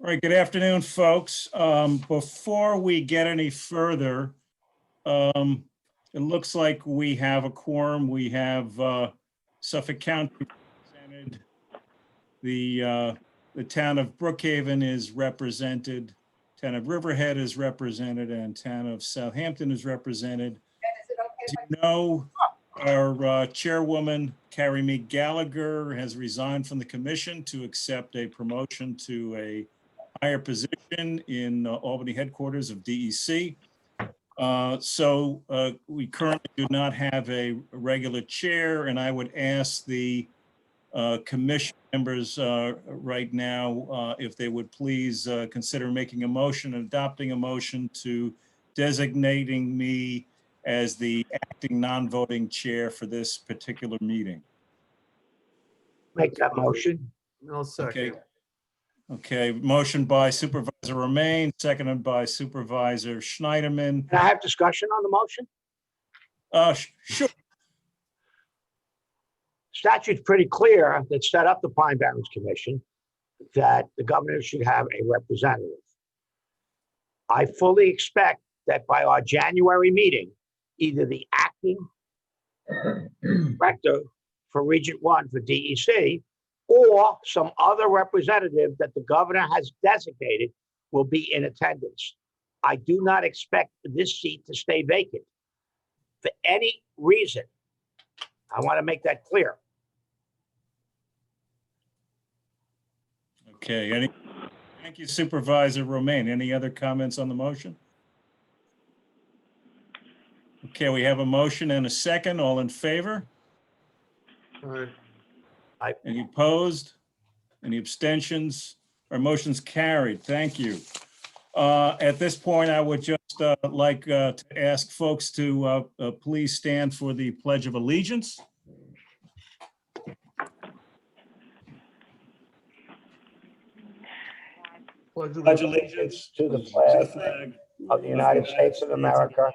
All right, good afternoon, folks. Before we get any further, it looks like we have a quorum. We have Suffolk County represented. The town of Brookhaven is represented. Town of Riverhead is represented, and town of Southampton is represented. As you know, our chairwoman, Carrie Meek Gallagher, has resigned from the commission to accept a promotion to a higher position in Albany headquarters of DEC. So we currently do not have a regular chair, and I would ask the commission members right now if they would please consider making a motion, adopting a motion to designating me as the acting non-voting chair for this particular meeting. Make that motion. I'll second. Okay, motion by Supervisor Romaine, seconded by Supervisor Schneiderman. Can I have discussion on the motion? Sure. Statute's pretty clear that set up the Pine Barrens Commission that the governor should have a representative. I fully expect that by our January meeting, either the acting director for Region 1 for DEC or some other representative that the governor has designated will be in attendance. I do not expect this seat to stay vacant for any reason. I want to make that clear. Okay, thank you, Supervisor Romaine. Any other comments on the motion? Okay, we have a motion and a second. All in favor? All right. Any opposed? Any abstentions? Our motion's carried. Thank you. At this point, I would just like to ask folks to please stand for the Pledge of Allegiance. Pledge allegiance to the flag of the United States of America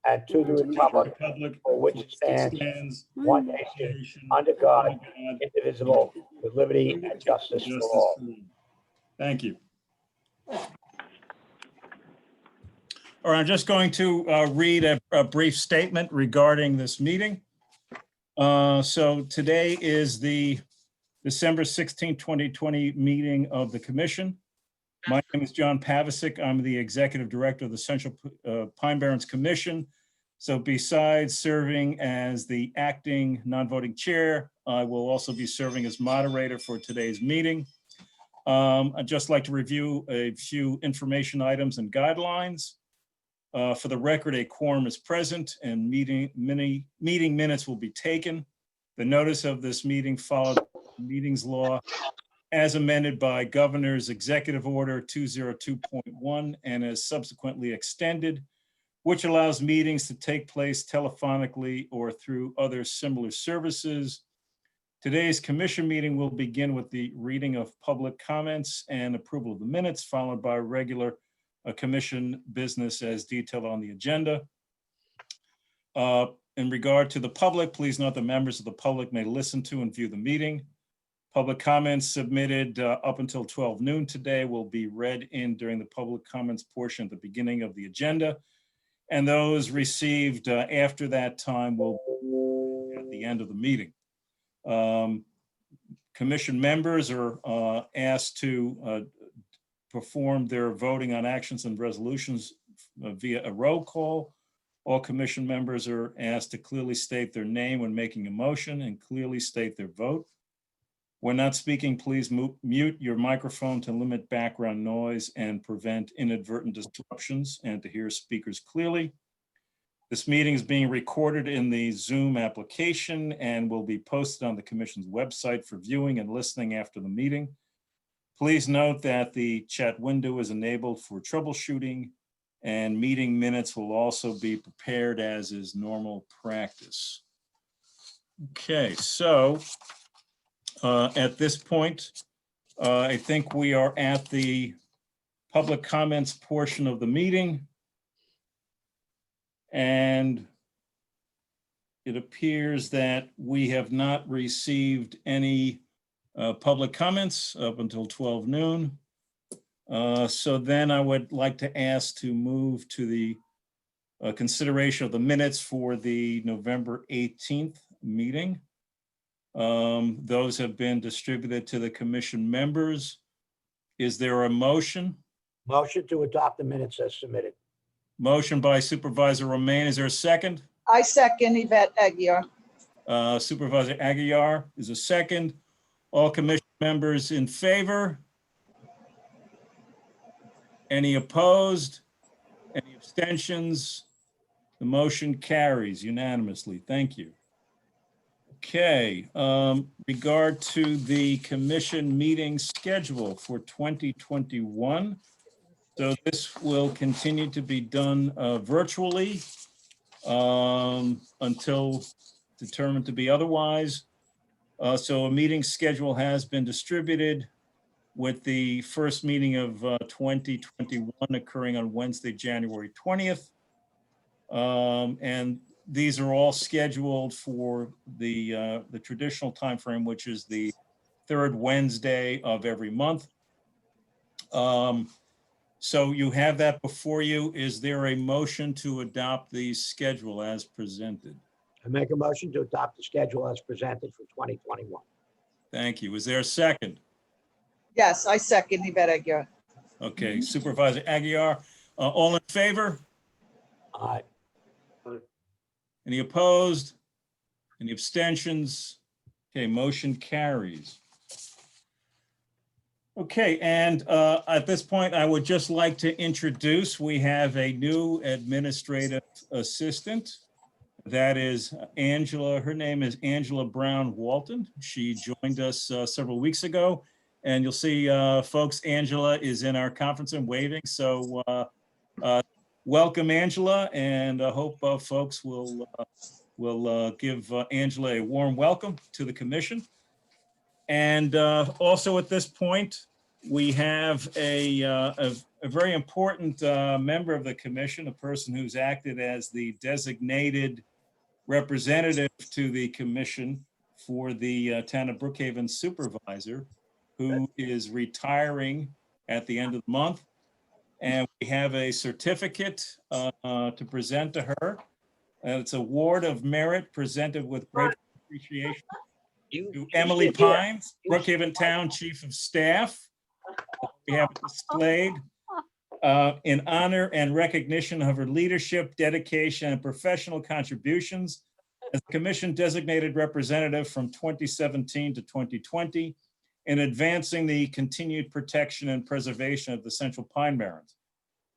and to the republic for which it stands, one nation, under God, indivisible, with liberty and justice for all. Thank you. All right, I'm just going to read a brief statement regarding this meeting. So today is the December 16, 2020 meeting of the commission. My name is John Pavicic. I'm the executive director of the Central Pine Barrens Commission. So besides serving as the acting non-voting chair, I will also be serving as moderator for today's meeting. I'd just like to review a few information items and guidelines. For the record, a quorum is present and meeting minutes will be taken. The notice of this meeting followed the meetings law as amended by Governor's Executive Order 202.1 and as subsequently extended, which allows meetings to take place telephonically or through other similar services. Today's commission meeting will begin with the reading of public comments and approval of the minutes, followed by regular commission business as detailed on the agenda. In regard to the public, please note that members of the public may listen to and view the meeting. Public comments submitted up until 12 noon today will be read in during the public comments portion at the beginning of the agenda. And those received after that time will be at the end of the meeting. Commission members are asked to perform their voting on actions and resolutions via a roll call. All commission members are asked to clearly state their name when making a motion and clearly state their vote. When not speaking, please mute your microphone to limit background noise and prevent inadvertent disruptions and to hear speakers clearly. This meeting is being recorded in the Zoom application and will be posted on the commission's website for viewing and listening after the meeting. Please note that the chat window is enabled for troubleshooting and meeting minutes will also be prepared as is normal practice. Okay, so at this point, I think we are at the public comments portion of the meeting. And it appears that we have not received any public comments up until 12 noon. So then I would like to ask to move to the consideration of the minutes for the November 18th meeting. Those have been distributed to the commission members. Is there a motion? Motion to adopt the minutes as submitted. Motion by Supervisor Romaine. Is there a second? I second Yvette Aguirre. Supervisor Aguilar is a second. All commission members in favor? Any opposed? Any abstentions? The motion carries unanimously. Thank you. Okay, regard to the commission meeting schedule for 2021. So this will continue to be done virtually until determined to be otherwise. So a meeting schedule has been distributed with the first meeting of 2021 occurring on Wednesday, January 20th. And these are all scheduled for the traditional timeframe, which is the third Wednesday of every month. So you have that before you. Is there a motion to adopt the schedule as presented? I make a motion to adopt the schedule as presented for 2021. Thank you. Is there a second? Yes, I second Yvette Aguirre. Okay, Supervisor Aguilar, all in favor? Aye. Any opposed? Any abstentions? Okay, motion carries. Okay, and at this point, I would just like to introduce, we have a new administrative assistant. That is Angela. Her name is Angela Brown Walton. She joined us several weeks ago. And you'll see, folks, Angela is in our conference and waving. So welcome, Angela, and I hope folks will give Angela a warm welcome to the commission. And also at this point, we have a very important member of the commission, a person who's acted as the designated representative to the commission for the town of Brookhaven supervisor, who is retiring at the end of the month. And we have a certificate to present to her. It's an award of merit presented with great appreciation to Emily Pines, Brookhaven Town Chief of Staff. We have it displayed in honor and recognition of her leadership, dedication, and professional contributions as Commission designated representative from 2017 to 2020 in advancing the continued protection and preservation of the Central Pine Barrens.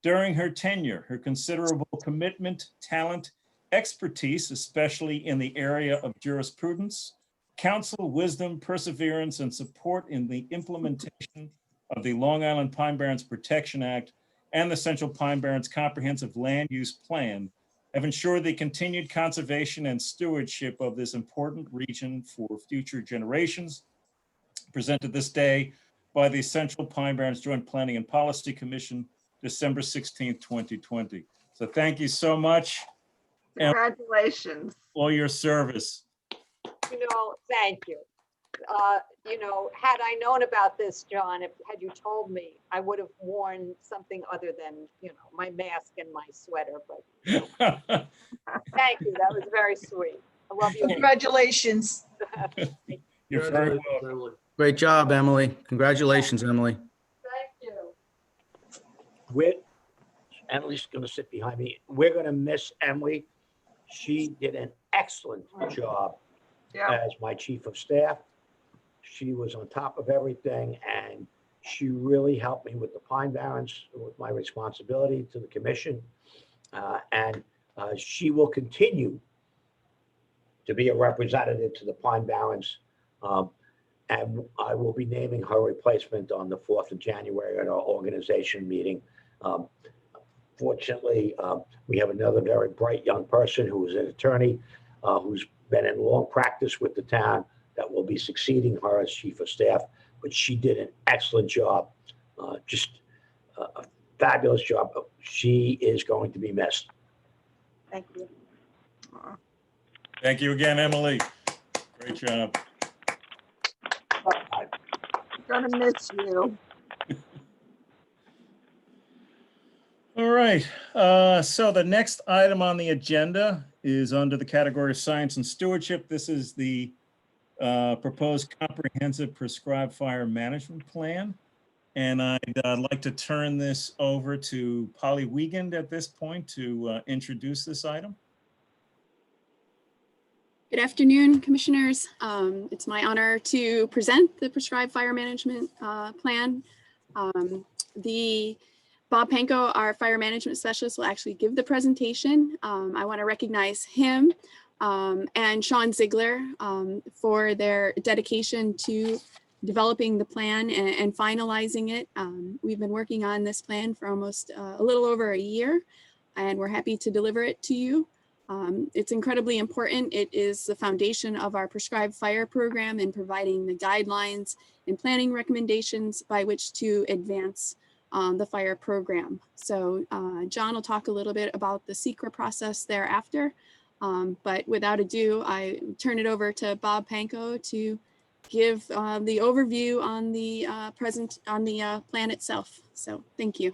During her tenure, her considerable commitment, talent, expertise, especially in the area of jurisprudence, counsel, wisdom, perseverance, and support in the implementation of the Long Island Pine Barrens Protection Act and the Central Pine Barrens Comprehensive Land Use Plan have ensured the continued conservation and stewardship of this important region for future generations. Presented this day by the Central Pine Barrens Joint Planning and Policy Commission, December 16th, 2020. So thank you so much. Congratulations. For your service. Thank you. Had I known about this, John, had you told me, I would have worn something other than, my mask and my sweater, but thank you. That was very sweet. I love you. Congratulations. You're very welcome. Emily. Great job, Emily. Congratulations, Emily. Thank you. Emily's going to sit behind me. We're going to miss Emily. She did an excellent job Yeah. as my chief of staff. She was on top of everything, and she really helped me with the Pine Barrens, with my responsibility to the commission. And she will continue to be a representative to the Pine Barrens. And I will be naming her replacement on the 4th of January at our organization meeting. Fortunately, we have another very bright young person who is an attorney who's been in long practice with the town that will be succeeding her as chief of staff. But she did an excellent job, just a fabulous job. She is going to be missed. Thank you. Thank you again, Emily. Great job. I'm gonna miss you. All right, so the next item on the agenda is under the category of science and stewardship. This is the proposed comprehensive prescribed fire management plan. And I'd like to turn this over to Polly Wiegand at this point to introduce this item. Good afternoon, Commissioners. It's my honor to present the prescribed fire management plan. Bob Panko, our fire management specialist, will actually give the presentation. I want to recognize him and Sean Ziegler for their dedication to developing the plan and finalizing it. We've been working on this plan for almost a little over a year, and we're happy to deliver it to you. It's incredibly important. It is the foundation of our prescribed fire program in providing the guidelines and planning recommendations by which to advance the fire program. So John will talk a little bit about the SECRA process thereafter. But without ado, I turn it over to Bob Panko to give the overview on the plan itself. So thank you.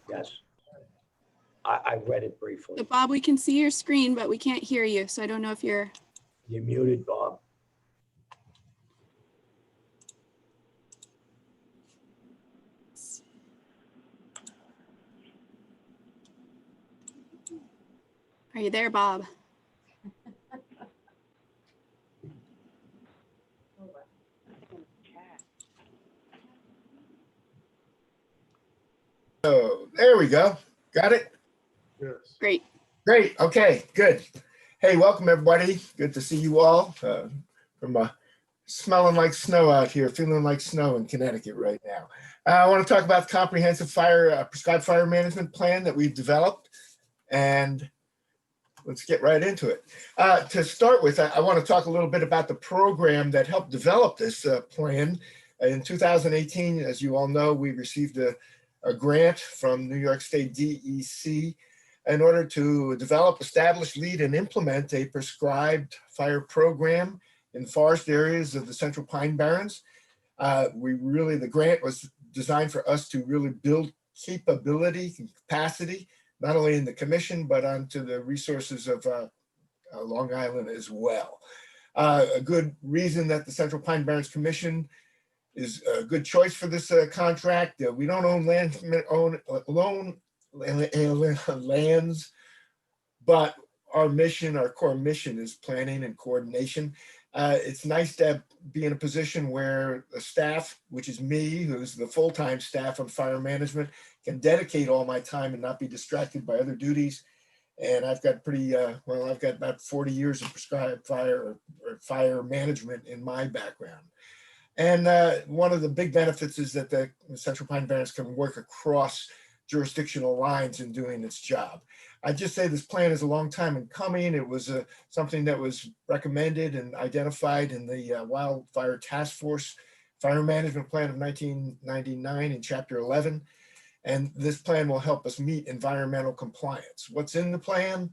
Yes. I read it briefly. So Bob, we can see your screen, but we can't hear you. So I don't know if you're. You're muted, Bob. Are you there, Bob? Oh, there we go. Got it? Yes. Great. Great. Okay, good. Hey, welcome everybody. Good to see you all from smelling like snow out here, feeling like snow in Connecticut right now. I want to talk about the comprehensive prescribed fire management plan that we've developed, and let's get right into it. To start with, I want to talk a little bit about the program that helped develop this plan. In 2018, as you all know, we received a grant from New York State DEC in order to develop, establish, lead, and implement a prescribed fire program in forest areas of the Central Pine Barrens. The grant was designed for us to really build capability and capacity, not only in the commission, but onto the resources of Long Island as well. A good reason that the Central Pine Barrens Commission is a good choice for this contract. We don't own lands, but our core mission is planning and coordination. It's nice to be in a position where the staff, which is me, who's the full-time staff on fire management, can dedicate all my time and not be distracted by other duties. And I've got I've got about 40 years of prescribed fire or fire management in my background. And one of the big benefits is that the Central Pine Barrens can work across jurisdictional lines in doing its job. I just say this plan is a long time in coming. It was something that was recommended and identified in the Wildfire Task Force Fire Management Plan of 1999 in Chapter 11. And this plan will help us meet environmental compliance. What's in the plan?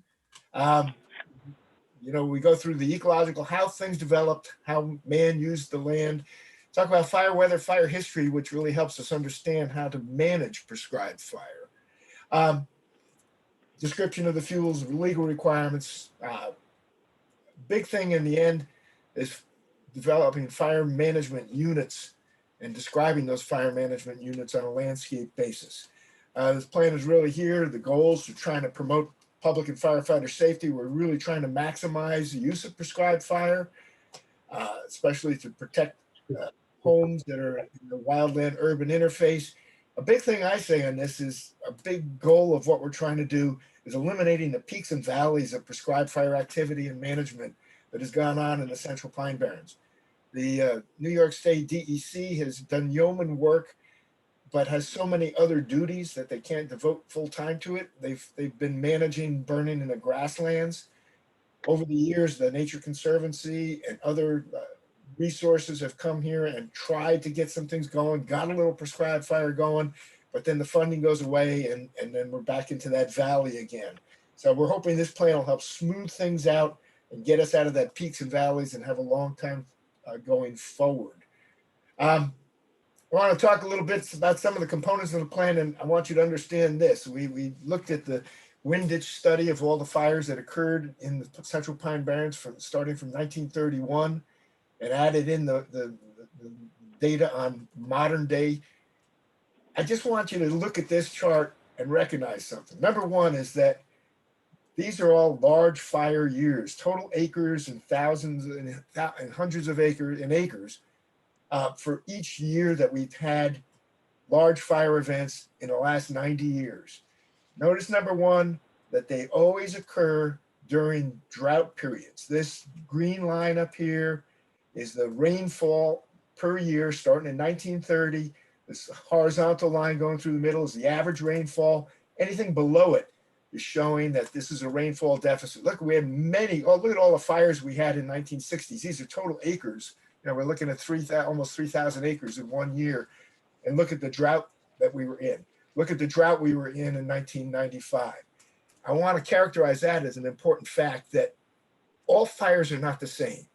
We go through the ecological, how things developed, how man used the land. Talk about fire weather, fire history, which really helps us understand how to manage prescribed fire. Description of the fuels, legal requirements. Big thing in the end is developing fire management units and describing those fire management units on a landscape basis. This plan is really here. The goals are trying to promote public and firefighter safety. We're really trying to maximize the use of prescribed fire, especially to protect homes that are in the wildland urban interface. A big thing I say on this is a big goal of what we're trying to do is eliminating the peaks and valleys of prescribed fire activity and management that has gone on in the Central Pine Barrens. The New York State DEC has done yeoman work, but has so many other duties that they can't devote full time to it. They've been managing burning in the grasslands. Over the years, the Nature Conservancy and other resources have come here and tried to get some things going, got a little prescribed fire going, but then the funding goes away and then we're back into that valley again. So we're hoping this plan will help smooth things out and get us out of that peaks and valleys and have a long time going forward. I want to talk a little bit about some of the components of the plan, and I want you to understand this. We looked at the wind ditch study of all the fires that occurred in the Central Pine Barrens starting from 1931 and added in the data on modern day. I just want you to look at this chart and recognize something. Number one is that these are all large fire years, total acres and thousands and hundreds of acres for each year that we've had large fire events in the last 90 years. Notice number one, that they always occur during drought periods. This green line up here is the rainfall per year starting in 1930. This horizontal line going through the middle is the average rainfall. Anything below it is showing that this is a rainfall deficit. Look, we have many, look at all the fires we had in 1960s. These are total acres. We're looking at almost 3,000 acres in 1 year. And look at the drought that we were in. Look at the drought we were in 1995. I want to characterize that as an important fact that all fires are not the same.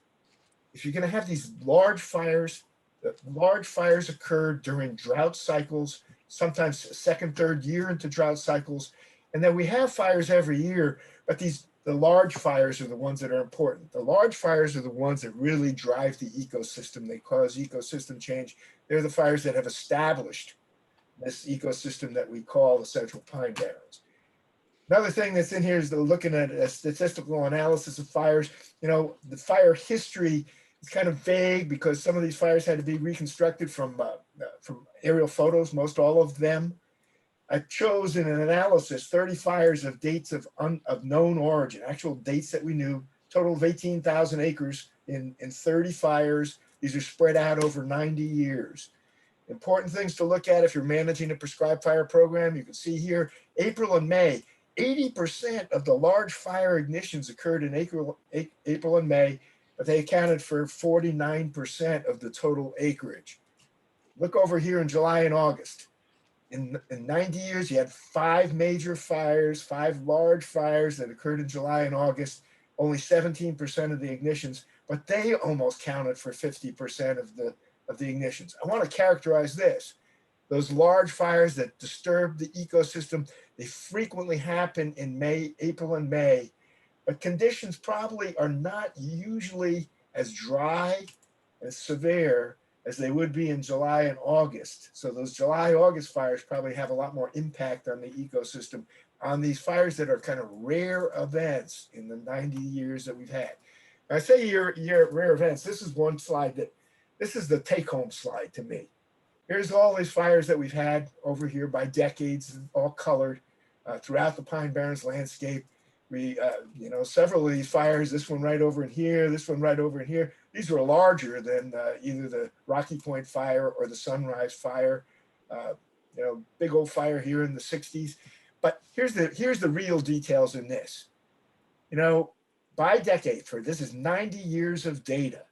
If you're going to have these large fires occur during drought cycles, sometimes second, third year into drought cycles. And then we have fires every year, but the large fires are the ones that are important. The large fires are the ones that really drive the ecosystem. They cause ecosystem change. They're the fires that have established this ecosystem that we call the Central Pine Barrens. Another thing that's in here is looking at a statistical analysis of fires. The fire history is kind of vague because some of these fires had to be reconstructed from aerial photos, most all of them. I chose in an analysis 30 fires of dates of known origin, actual dates that we knew, total of 18,000 acres in 30 fires. These are spread out over 90 years. Important things to look at if you're managing a prescribed fire program. You can see here, April and May, 80% of the large fire ignitions occurred in April and May, but they accounted for 49% of the total acreage. Look over here in July and August. In 90 years, you had 5 major fires, 5 large fires that occurred in July and August, only 17% of the ignitions, but they almost counted for 50% of the ignitions. I want to characterize this. Those large fires that disturb the ecosystem, they frequently happen in April and May, but conditions probably are not usually as dry, as severe as they would be in July and August. So those July, August fires probably have a lot more impact on the ecosystem on these fires that are kind of rare events in the 90 years that we've had. I say rare events. This is one slide this is the take-home slide to me. Here's all these fires that we've had over here by decades, all colored throughout the Pine Barrens landscape. We, several of these fires, this one right over in here, this one right over in here, these were larger than either the Rocky Point fire or the Sunrise fire. Big old fire here in the 60s. But here's the real details in this. By decade, this is 90 years of data.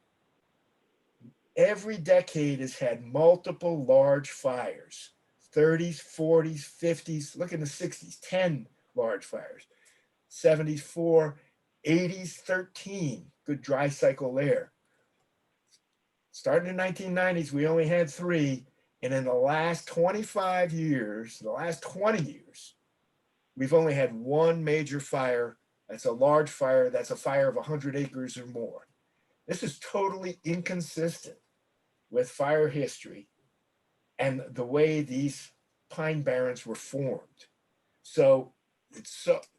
Every decade has had multiple large fires, 30s, 40s, 50s, look in the 60s, 10 large fires, 70s, 4, 80s, 13, good dry cycle there. Starting in 1990s, we only had 3. And in the last 25 years, the last 20 years, we've only had 1 major fire. That's a large fire. That's a fire of 100 acres or more. This is totally inconsistent with fire history and the way these pine barrens were formed. So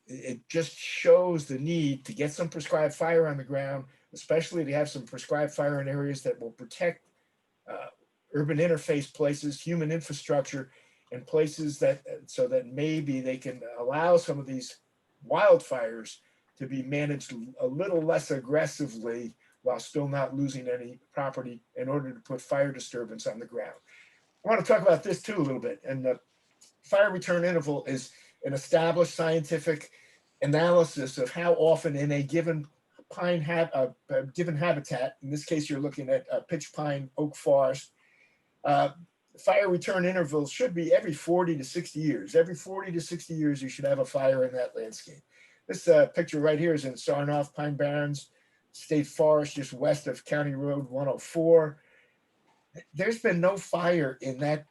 it just shows the need to get some prescribed fire on the ground, especially to have some prescribed fire in areas that will protect urban interface places, human infrastructure, and places so that maybe they can allow some of these wildfires to be managed a little less aggressively while still not losing any property in order to put fire disturbance on the ground. I want to talk about this too a little bit. And the fire return interval is an established scientific analysis of how often in a given given habitat, in this case, you're looking at pitch pine oak forest, The fire return intervals should be every 40 to 60 years. Every 40 to 60 years, you should have a fire in that landscape. This picture right here is in Sarnoff Pine Barrens State Forest, just west of County Road 104. There's been no fire in that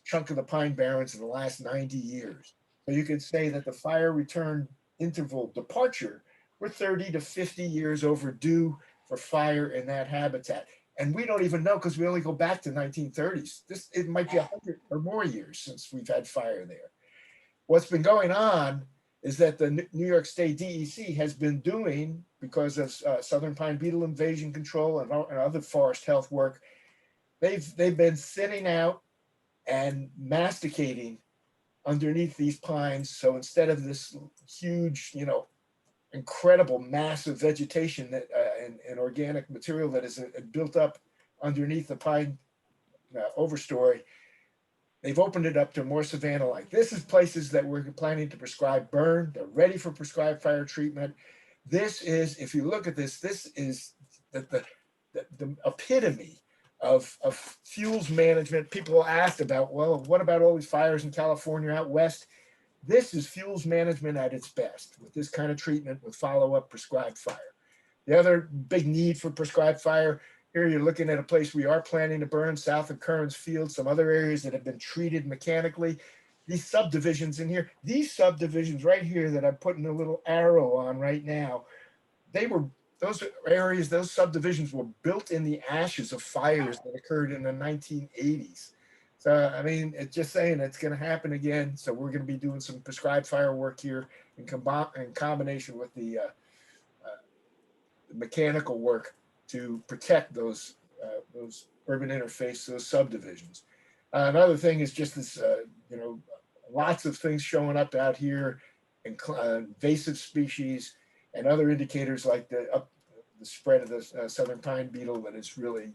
chunk of the Pine Barrens in the last 90 years. So you could say that the fire return interval departure, we're 30 to 50 years overdue for fire in that habitat. And we don't even know because we only go back to 1930s. It might be 100 or more years since we've had fire there. What's been going on is that the New York State DEC has been doing, because of southern pine beetle invasion control and other forest health work, they've been sitting out and masticating underneath these pines. So instead of this huge, incredible massive vegetation that and organic material that is built up underneath the pine overstory, they've opened it up to more savanna-like. This is places that we're planning to prescribe burn. They're ready for prescribed fire treatment. This is, if you look at this, this is the epitome of fuels management. People asked about, well, what about all these fires in California out west? This is fuels management at its best with this kind of treatment with follow-up prescribed fire. The other big need for prescribed fire, here you're looking at a place we are planning to burn south of Curran's Field, some other areas that have been treated mechanically. These subdivisions in here, these subdivisions right here that I'm putting a little arrow on right now, those areas, those subdivisions were built in the ashes of fires that occurred in the 1980s. So, I mean, it's just saying it's going to happen again. So we're going to be doing some prescribed fire work here in combination with the mechanical work to protect those urban interface, those subdivisions. Another thing is just this, lots of things showing up out here, invasive species and other indicators like the spread of the southern pine beetle that has really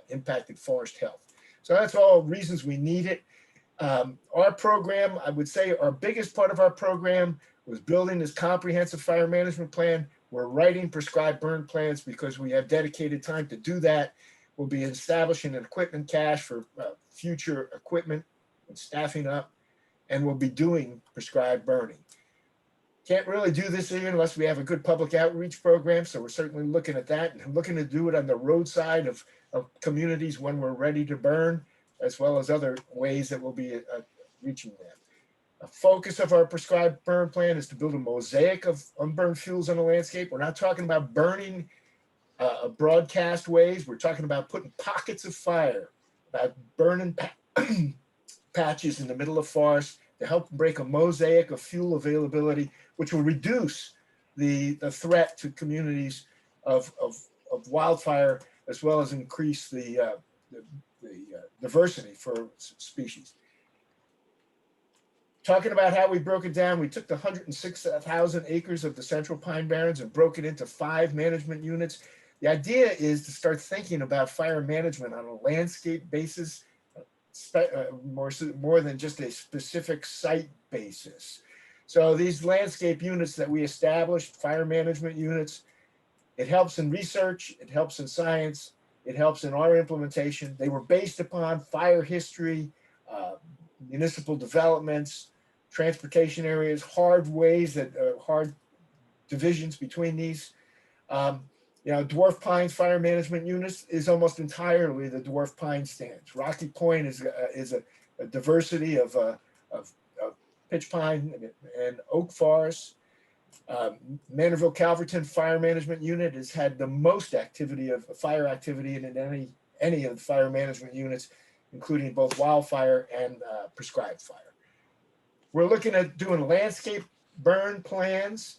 impacted forest health. So that's all reasons we need it. Our program, I would say our biggest part of our program was building this comprehensive fire management plan. We're writing prescribed burn plans because we have dedicated time to do that. We'll be establishing an equipment cache for future equipment and staffing up, and we'll be doing prescribed burning. Can't really do this here unless we have a good public outreach program. So we're certainly looking at that and looking to do it on the roadside of communities when we're ready to burn, as well as other ways that we'll be reaching them. A focus of our prescribed burn plan is to build a mosaic of unburned fuels on the landscape. We're not talking about burning broadcast ways. We're talking about putting pockets of fire, about burning patches in the middle of forests to help break a mosaic of fuel availability, which will reduce the threat to communities of wildfire, as well as increase the diversity for species. Talking about how we broke it down, we took the 106,000 acres of the Central Pine Barrens and broke it into 5 management units. The idea is to start thinking about fire management on a landscape basis, more than just a specific site basis. So these landscape units that we established, fire management units, it helps in research, it helps in science, it helps in our implementation. They were based upon fire history, municipal developments, transportation areas, hard ways that hard divisions between these. Dwarf Pines Fire Management Units is almost entirely the dwarf pine stands. Rocky Point is a diversity of pitch pine and oak forests. Manorville Calverton Fire Management Unit has had the most activity of fire activity in any of the fire management units, including both wildfire and prescribed fire. We're looking at doing landscape burn plans,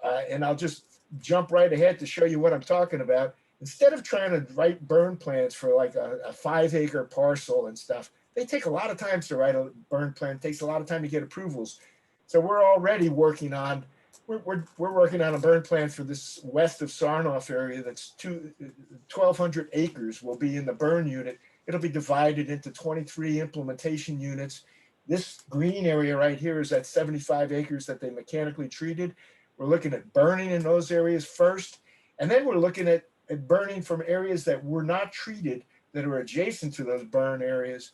and I'll just jump right ahead to show you what I'm talking about. Instead of trying to write burn plans for like a 5-acre parcel and stuff, they take a lot of time to write a burn plan. It takes a lot of time to get approvals. So we're already working on, we're working on a burn plan for this west of Sarnoff area that's 1,200 acres will be in the burn unit. It'll be divided into 23 implementation units. This green area right here is at 75 acres that they mechanically treated. We're looking at burning in those areas first, and then we're looking at burning from areas that were not treated that are adjacent to those burn areas.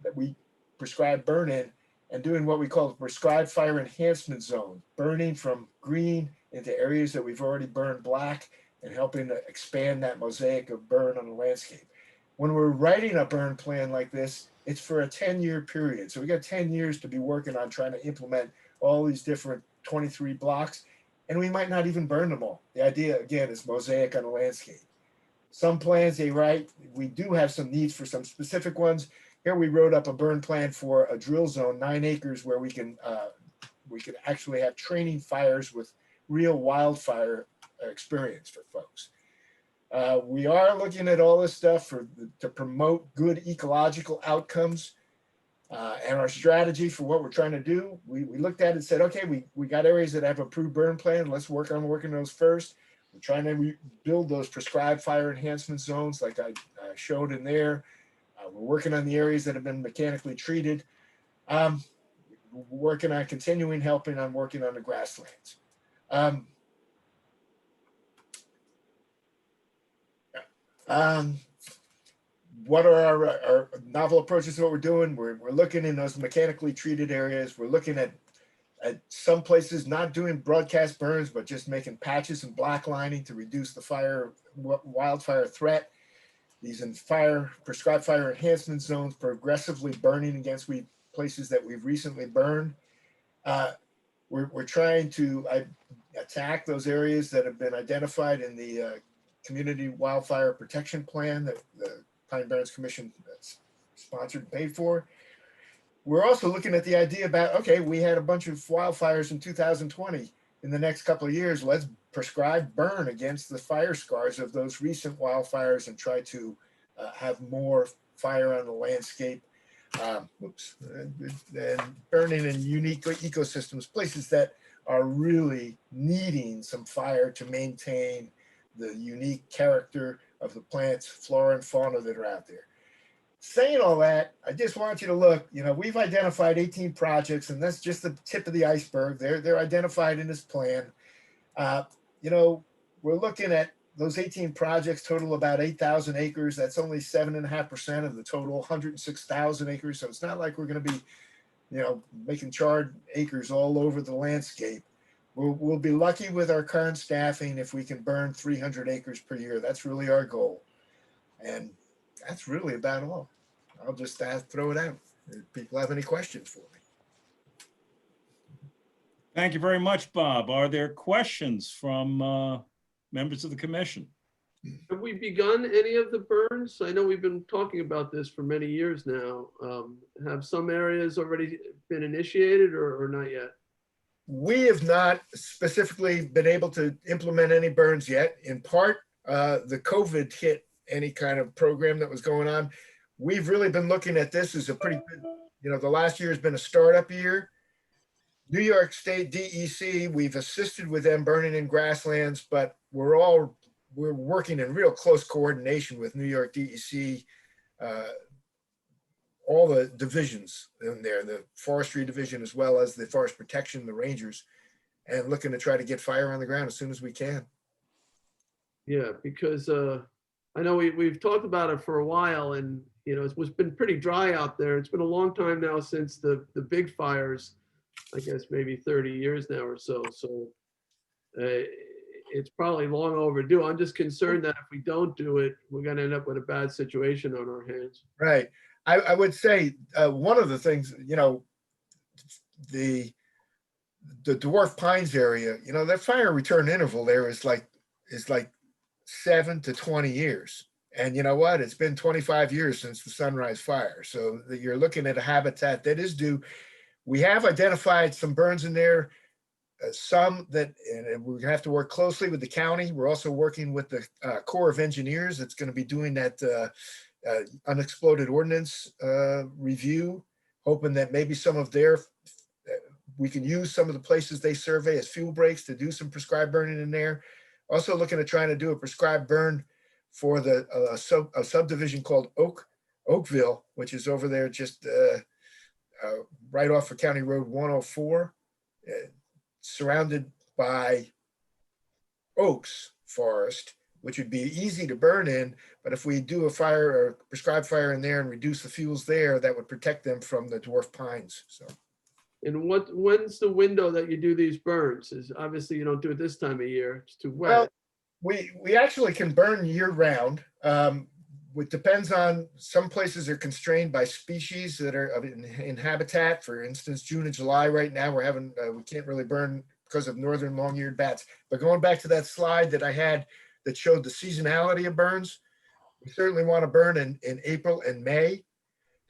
that we prescribe burn in and doing what we call the prescribed fire enhancement zone, burning from green into areas that we've already burned black and helping to expand that mosaic of burn on the landscape. When we're writing a burn plan like this, it's for a 10-year period. So we got 10 years to be working on trying to implement all these different 23 blocks, and we might not even burn them all. The idea, again, is mosaic on the landscape. Some plans they write, we do have some needs for some specific ones. Here we wrote up a burn plan for a drill zone, 9 acres, where we can actually have training fires with real wildfire experience for folks. We are looking at all this stuff to promote good ecological outcomes. And our strategy for what we're trying to do, we looked at it and said, okay, we got areas that have approved burn plan. Let's work on working those first. We're trying to build those prescribed fire enhancement zones like I showed in there. We're working on the areas that have been mechanically treated. We're working on continuing helping on working on the grasslands. What are our novel approaches to what we're doing? We're looking in those mechanically treated areas. We're looking at some places not doing broadcast burns, but just making patches and black lining to reduce the wildfire threat. These prescribed fire enhancement zones, progressively burning against places that we've recently burned. We're trying to attack those areas that have been identified in the Community Wildfire Protection Plan that the Pine Barrens Commission sponsored and paid for. We're also looking at the idea about, okay, we had a bunch of wildfires in 2020. In the next couple of years, let's prescribe burn against the fire scars of those recent wildfires and try to have more fire on the landscape. And burning in unique ecosystems, places that are really needing some fire to maintain the unique character of the plants, flora and fauna that are out there. Saying all that, I just want you to look, we've identified 18 projects, and that's just the tip of the iceberg. They're identified in this plan. We're looking at those 18 projects total about 8,000 acres. That's only 7.5% of the total 106,000 acres. So it's not like we're going to be, making charred acres all over the landscape. We'll be lucky with our current staffing if we can burn 300 acres per year. That's really our goal. And that's really about all. I'll just throw it out. If people have any questions for me. Thank you very much, Bob. Are there questions from members of the commission? Have we begun any of the burns? I know we've been talking about this for many years now. Have some areas already been initiated or not yet? We have not specifically been able to implement any burns yet. In part, the COVID hit any kind of program that was going on. We've really been looking at this as a pretty good, the last year has been a startup year. New York State DEC, we've assisted with them burning in grasslands, but we're working in real close coordination with New York DEC, all the divisions in there, the forestry division, as well as the forest protection, the rangers, and looking to try to get fire on the ground as soon as we can. Yeah, because I know we've talked about it for a while, and it's been pretty dry out there. It's been a long time now since the big fires, I guess maybe 30 years now or so. So it's probably long overdue. I'm just concerned that if we don't do it, we're going to end up with a bad situation on our hands. Right. I would say one of the things, the dwarf pines area, that fire return interval there is like 7 to 20 years. And you know what? It's been 25 years since the Sunrise Fire. So you're looking at a habitat that is due. We have identified some burns in there, some that, and we're gonna have to work closely with the county. We're also working with the Corps of Engineers that's going to be doing that unexploded ordnance review, hoping that maybe some of we can use some of the places they survey as fuel breaks to do some prescribed burning in there. Also looking at trying to do a prescribed burn for a subdivision called Oakville, which is over there just right off of County Road 104, surrounded by oaks forest which would be easy to burn in. But if we do a fire or prescribed fire in there and reduce the fuels there, that would protect them from the dwarf pines. So And when's the window that you do these burns? Is obviously you don't do it this time of year. It's too wet. well, we actually can burn year round. It depends on, some places are constrained by species that are in habitat. For instance, June and July right now, we can't really burn because of northern long-eared bats. But going back to that slide that I had that showed the seasonality of burns, we certainly want to burn in April and May.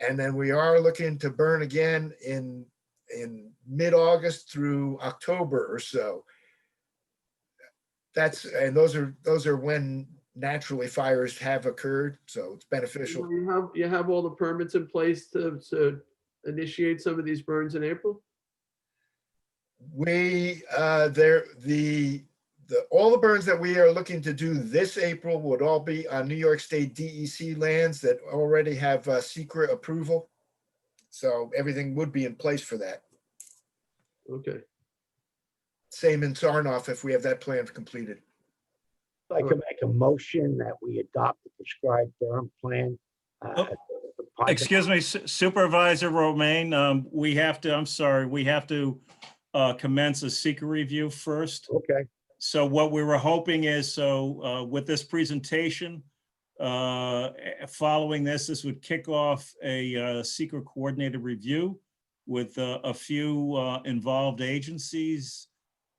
And then we are looking to burn again in mid-August through October or so. Those are when naturally fires have occurred, so it's beneficial. You have all the permits in place to initiate some of these burns in April? All the burns that we are looking to do this April would all be on New York State DEC lands that already have secret approval. So everything would be in place for that. Okay. Same in Sarnoff if we have that plan completed. I can make a motion that we adopt the prescribed burn plan. Excuse me, Supervisor Romaine, we have to commence a secret review first. Okay, So what we were hoping is, with this presentation, following this would kick off a secret coordinated review with a few involved agencies.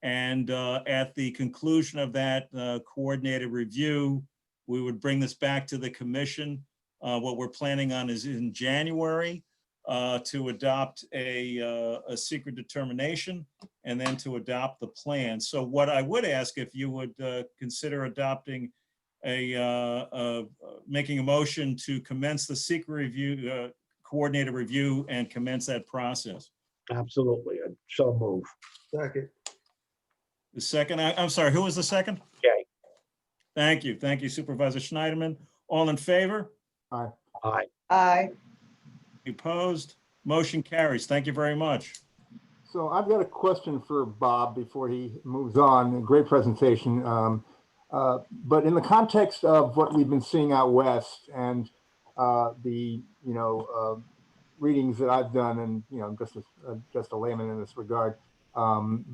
And at the conclusion of that coordinated review, we would bring this back to the commission. What we're planning on is in January to adopt a secret determination and then to adopt the plan. So what I would ask, if you would consider adopting making a motion to commence the secret review, coordinated review, and commence that process. absolutely. So move. Second. The second, I'm sorry, who was the second? Okay, Thank you Supervisor Schneiderman. All in favor? aye. Aye. Opposed? Motion carries. Thank you very much. So I've got a question for Bob before he moves on. Great presentation. But in the context of what we've been seeing out west and the readings that I've done, and just a layman in this regard,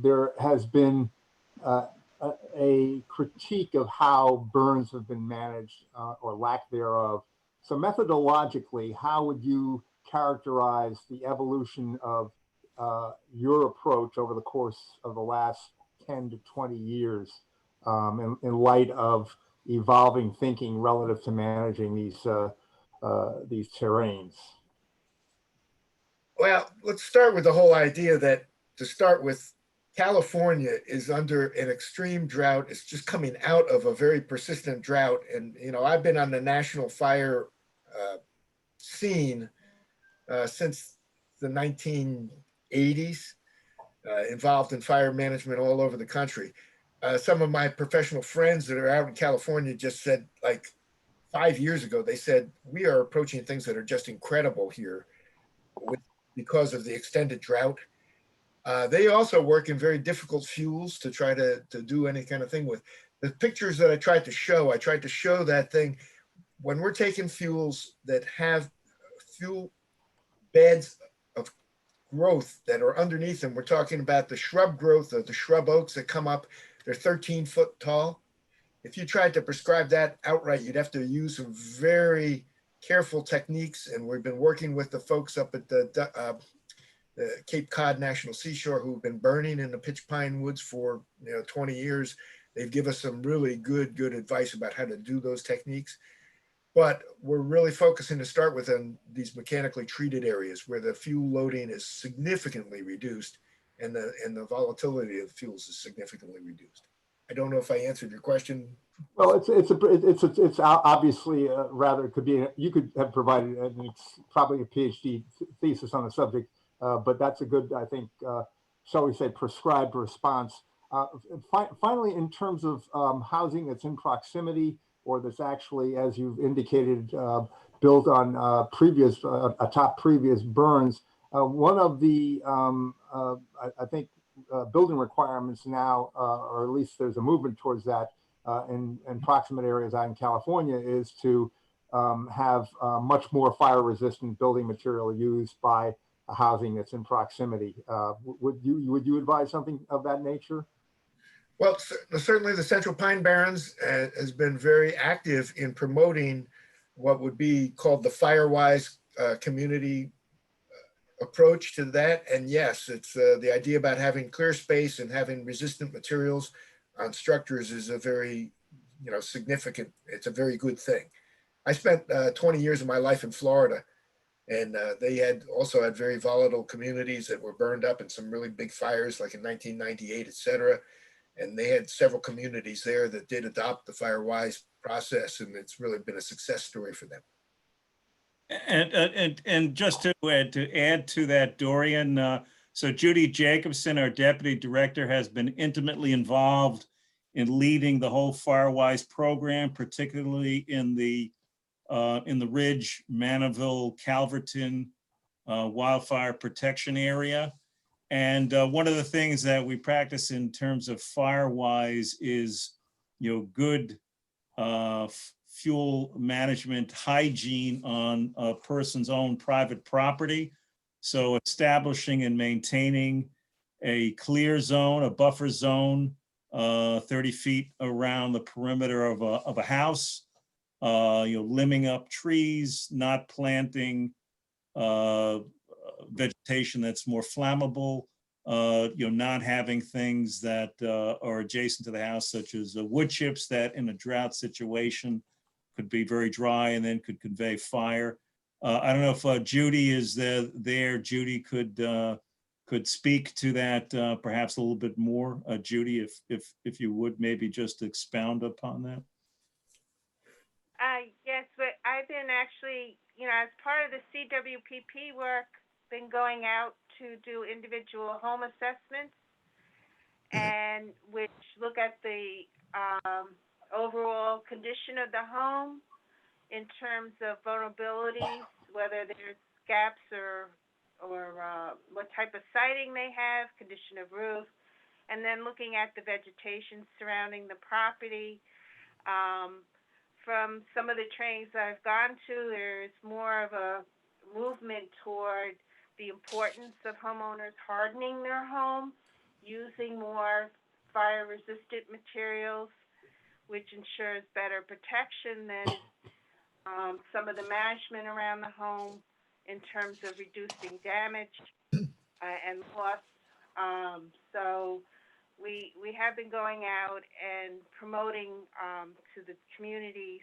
there has been a critique of how burns have been managed or lack thereof. So methodologically, how would you characterize the evolution of your approach over the course of the last 10 to 20 years in light of evolving thinking relative to managing these terrains? Well, let's start with the whole idea that, to start with, California is under an extreme drought. It's just coming out of a very persistent drought. And, I've been on the national fire scene since the 1980s, involved in fire management all over the country. Some of my professional friends that are out in California just said, like 5 years ago, they said, we are approaching things that are just incredible here because of the extended drought. They also work in very difficult fuels to try to do any kind of thing with. The pictures that I tried to show that thing, when we're taking fuels that have fuel beds of growth that are underneath them, we're talking about the shrub growth of the shrub oaks that come up, they're 13 foot tall. If you tried to prescribe that outright, you'd have to use some very careful techniques. And we've been working with the folks up at the Cape Cod National Seashore who've been burning in the pitch pine woods for 20 years. They've given us some really good advice about how to do those techniques. But we're really focusing to start with on these mechanically treated areas where the fuel loading is significantly reduced and the volatility of the fuels is significantly reduced. I don't know if I answered your question. Well, it's obviously rather, it could be, you could have provided, and it's probably a PhD thesis on the subject, but that's a good, I think, shall we say, prescribed response. Finally, in terms of housing that's in proximity or that's actually, as you've indicated, built on atop previous burns, one of the, I think, building requirements now, or at least there's a movement towards that, in proximate areas out in California is to have much more fire resistant building material used by a housing that's in proximity. Would you advise something of that nature? Well, certainly the Central Pine Barrens has been very active in promoting what would be called the FireWise community approach to that. And yes, it's the idea about having clear space and having resistant materials on structures is a very, significant, it's a very good thing. I spent 20 years of my life in Florida, and they had also had very volatile communities that were burned up in some really big fires, like in 1998, et cetera. And they had several communities there that did adopt the FireWise process, and it's really been a success story for them. And just to add to that, Dorian, so Judy Jacobson, our deputy director, has been intimately involved in leading the whole FireWise program, particularly in the Ridge, Manaville, Calverton wildfire protection area. And one of the things that we practice in terms of FireWise is, good fuel management hygiene on a person's own private property. So establishing and maintaining a clear zone, a buffer zone, 30 feet around the perimeter of a house, limbing up trees, not planting vegetation that's more flammable, not having things that are adjacent to the house, such as wood chips that in a drought situation could be very dry and then could convey fire. I don't know if Judy is there. Judy could speak to that perhaps a little bit more. Judy, if you would maybe just expound upon that. Yes, but I've been actually, as part of the CWPP work, been going out to do individual home assessments and which look at the overall condition of the home in terms of vulnerabilities, whether there's gaps or what type of siding they have, condition of roof, and then looking at the vegetation surrounding the property. From some of the trainings I've gone to, there's more of a movement toward the importance of homeowners hardening their home, using more fire-resistant materials, which ensures better protection than some of the management around the home in terms of reducing damage and loss. So we have been going out and promoting to the communities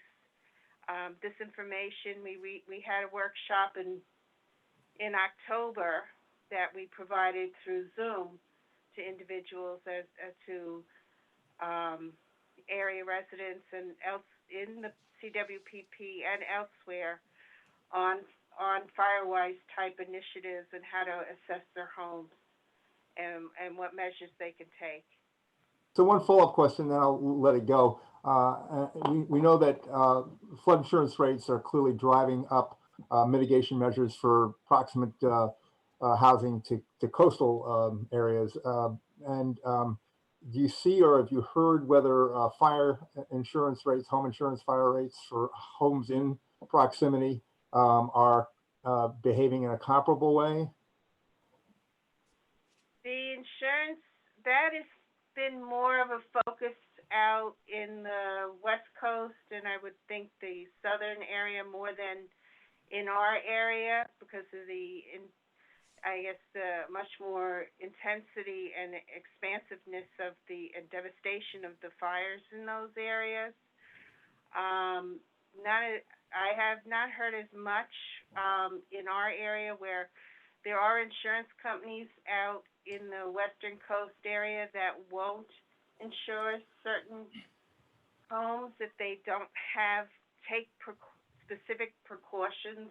this information. We had a workshop in October that we provided through Zoom to individuals as to area residents and else in the CWPP and elsewhere on FireWise type initiatives and how to assess their homes and what measures they can take. So one follow-up question, then I'll let it go. We know that flood insurance rates are clearly driving up mitigation measures for proximate housing to coastal areas. Do you see or have you heard whether fire insurance rates, home insurance fire rates for homes in proximity are behaving in a comparable way? The insurance, that has been more of a focus out in the West Coast, and I would think the southern area more than in our area because of the much more intensity and expansiveness of the devastation of the fires in those areas. I have not heard as much in our area where there are insurance companies out in the Western Coast area that won't insure certain homes if they don't take specific precautions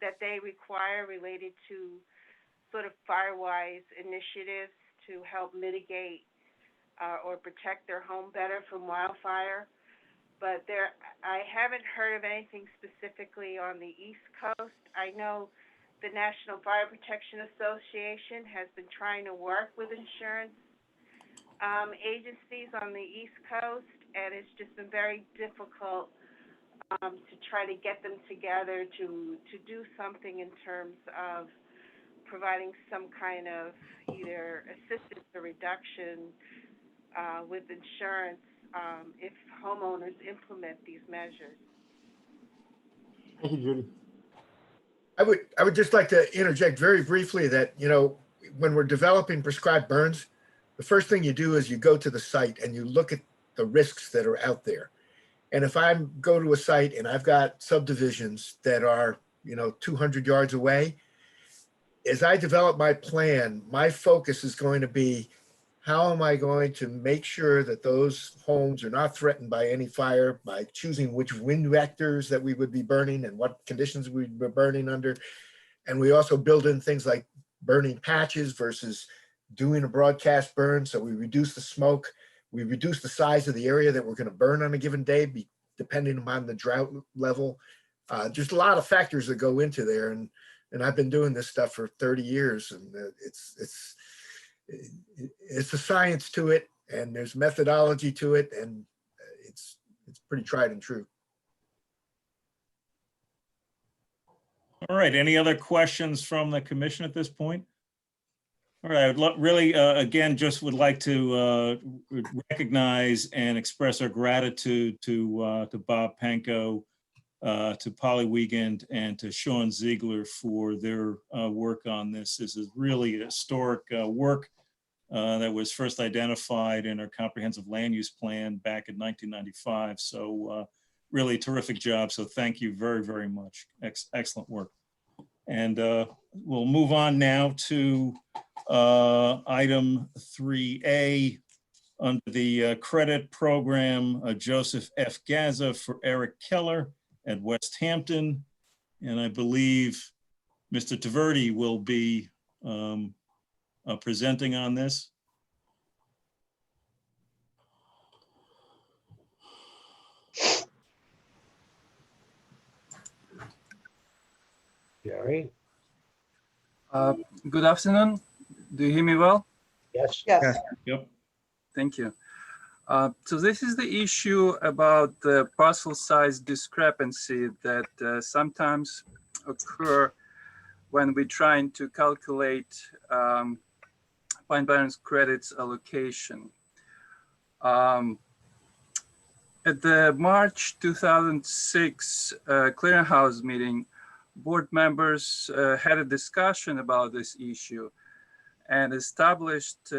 that they require related to sort of FireWise initiatives to help mitigate or protect their home better from wildfire. But I haven't heard of anything specifically on the East Coast. I know the National Fire Protection Association has been trying to work with insurance agencies on the East Coast, and it's just been very difficult to try to get them together to do something in terms of providing some kind of either assistance or reduction with insurance if homeowners implement these measures. Thank you, Judy. I would just like to interject very briefly that, you know, when we're developing prescribed burns, the first thing you do is you go to the site and you look at the risks that are out there. And if I go to a site and I've got subdivisions that are, you know, 200 yards away, as I develop my plan, my focus is going to be, how am I going to make sure that those homes are not threatened by any fire, by choosing which wind vectors that we would be burning and what conditions we'd be burning under. And we also build in things like burning patches versus doing a broadcast burn. So we reduce the smoke, we reduce the size of the area that we're going to burn on a given day, depending upon the drought level. There's a lot of factors that go into there. And I've been doing this stuff for 30 years, and it's a science to it, and there's methodology to it, and it's pretty tried and true. All right, any other questions from the commission at this point? All right, I would really, again, just would like to recognize and express our gratitude to Bob Pankow, to Polly Wiegand, and to Sean Ziegler for their work on this. This is really historic work that was first identified in our comprehensive land use plan back in 1995. So really terrific job. So thank you very, very much. Excellent work. And we'll move on now to item 3A under the credit program, Joseph F. Gaza for Eric Keller at West Hampton. And I believe Mr. Taverdi will be presenting on this. Jerry? Good afternoon. Do you hear me well? Yes. Yes. Yep. Thank you. So this is the issue about the parcel size discrepancy that sometimes occur when we're trying to calculate Pine Barrens credits allocation. At the March 2006 clearinghouse meeting, board members had a discussion about this issue and established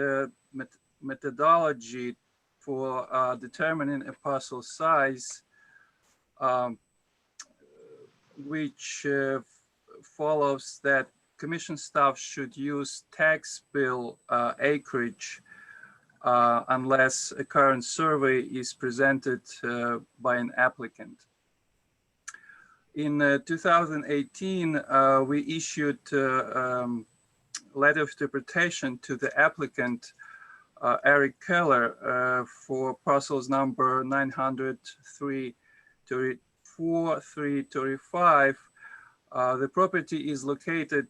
methodology for determining a parcel size, which follows that commission staff should use tax bill acreage unless a current survey is presented by an applicant. In 2018, we issued letter of interpretation to the applicant, Eric Keller, for parcels number 903, 34, 335. The property is located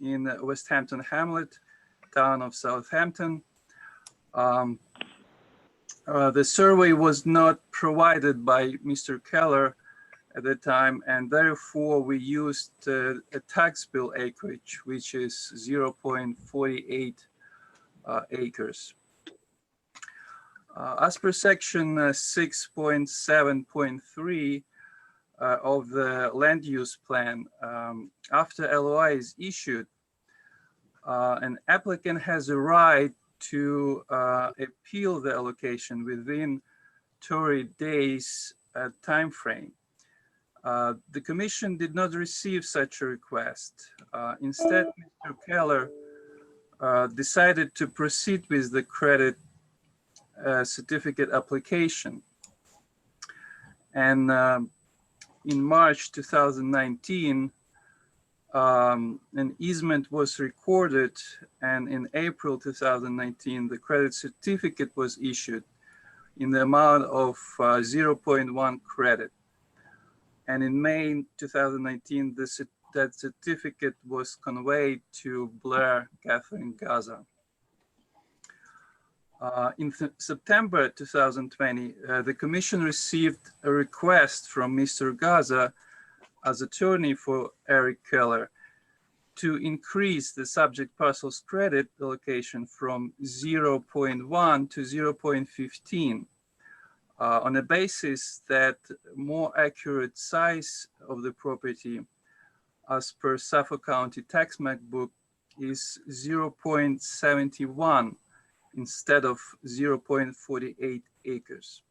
in West Hampton Hamlet, town of Southampton. The survey was not provided by Mr. Keller at the time, and therefore we used a tax bill acreage, which is 0.48 acres. As per section 6.7.3 of the land use plan, after LOI is issued, an applicant has a right to appeal the allocation within 30 days time frame. The commission did not receive such a request. Instead, Mr. Keller decided to proceed with the credit certificate application. And in March 2019, an easement was recorded, and in April 2019, the credit certificate was issued in the amount of 0.1 credit. And in May 2019, that certificate was conveyed to Blair Catherine Gaza. In September 2020, the Commission received a request from Mr. Gaza as attorney for Eric Keller to increase the subject parcel's credit allocation from 0.1 to 0.15 on a basis that more accurate size of the property as per Suffolk County Tax Map book is 0.71 instead of 0.48 acres.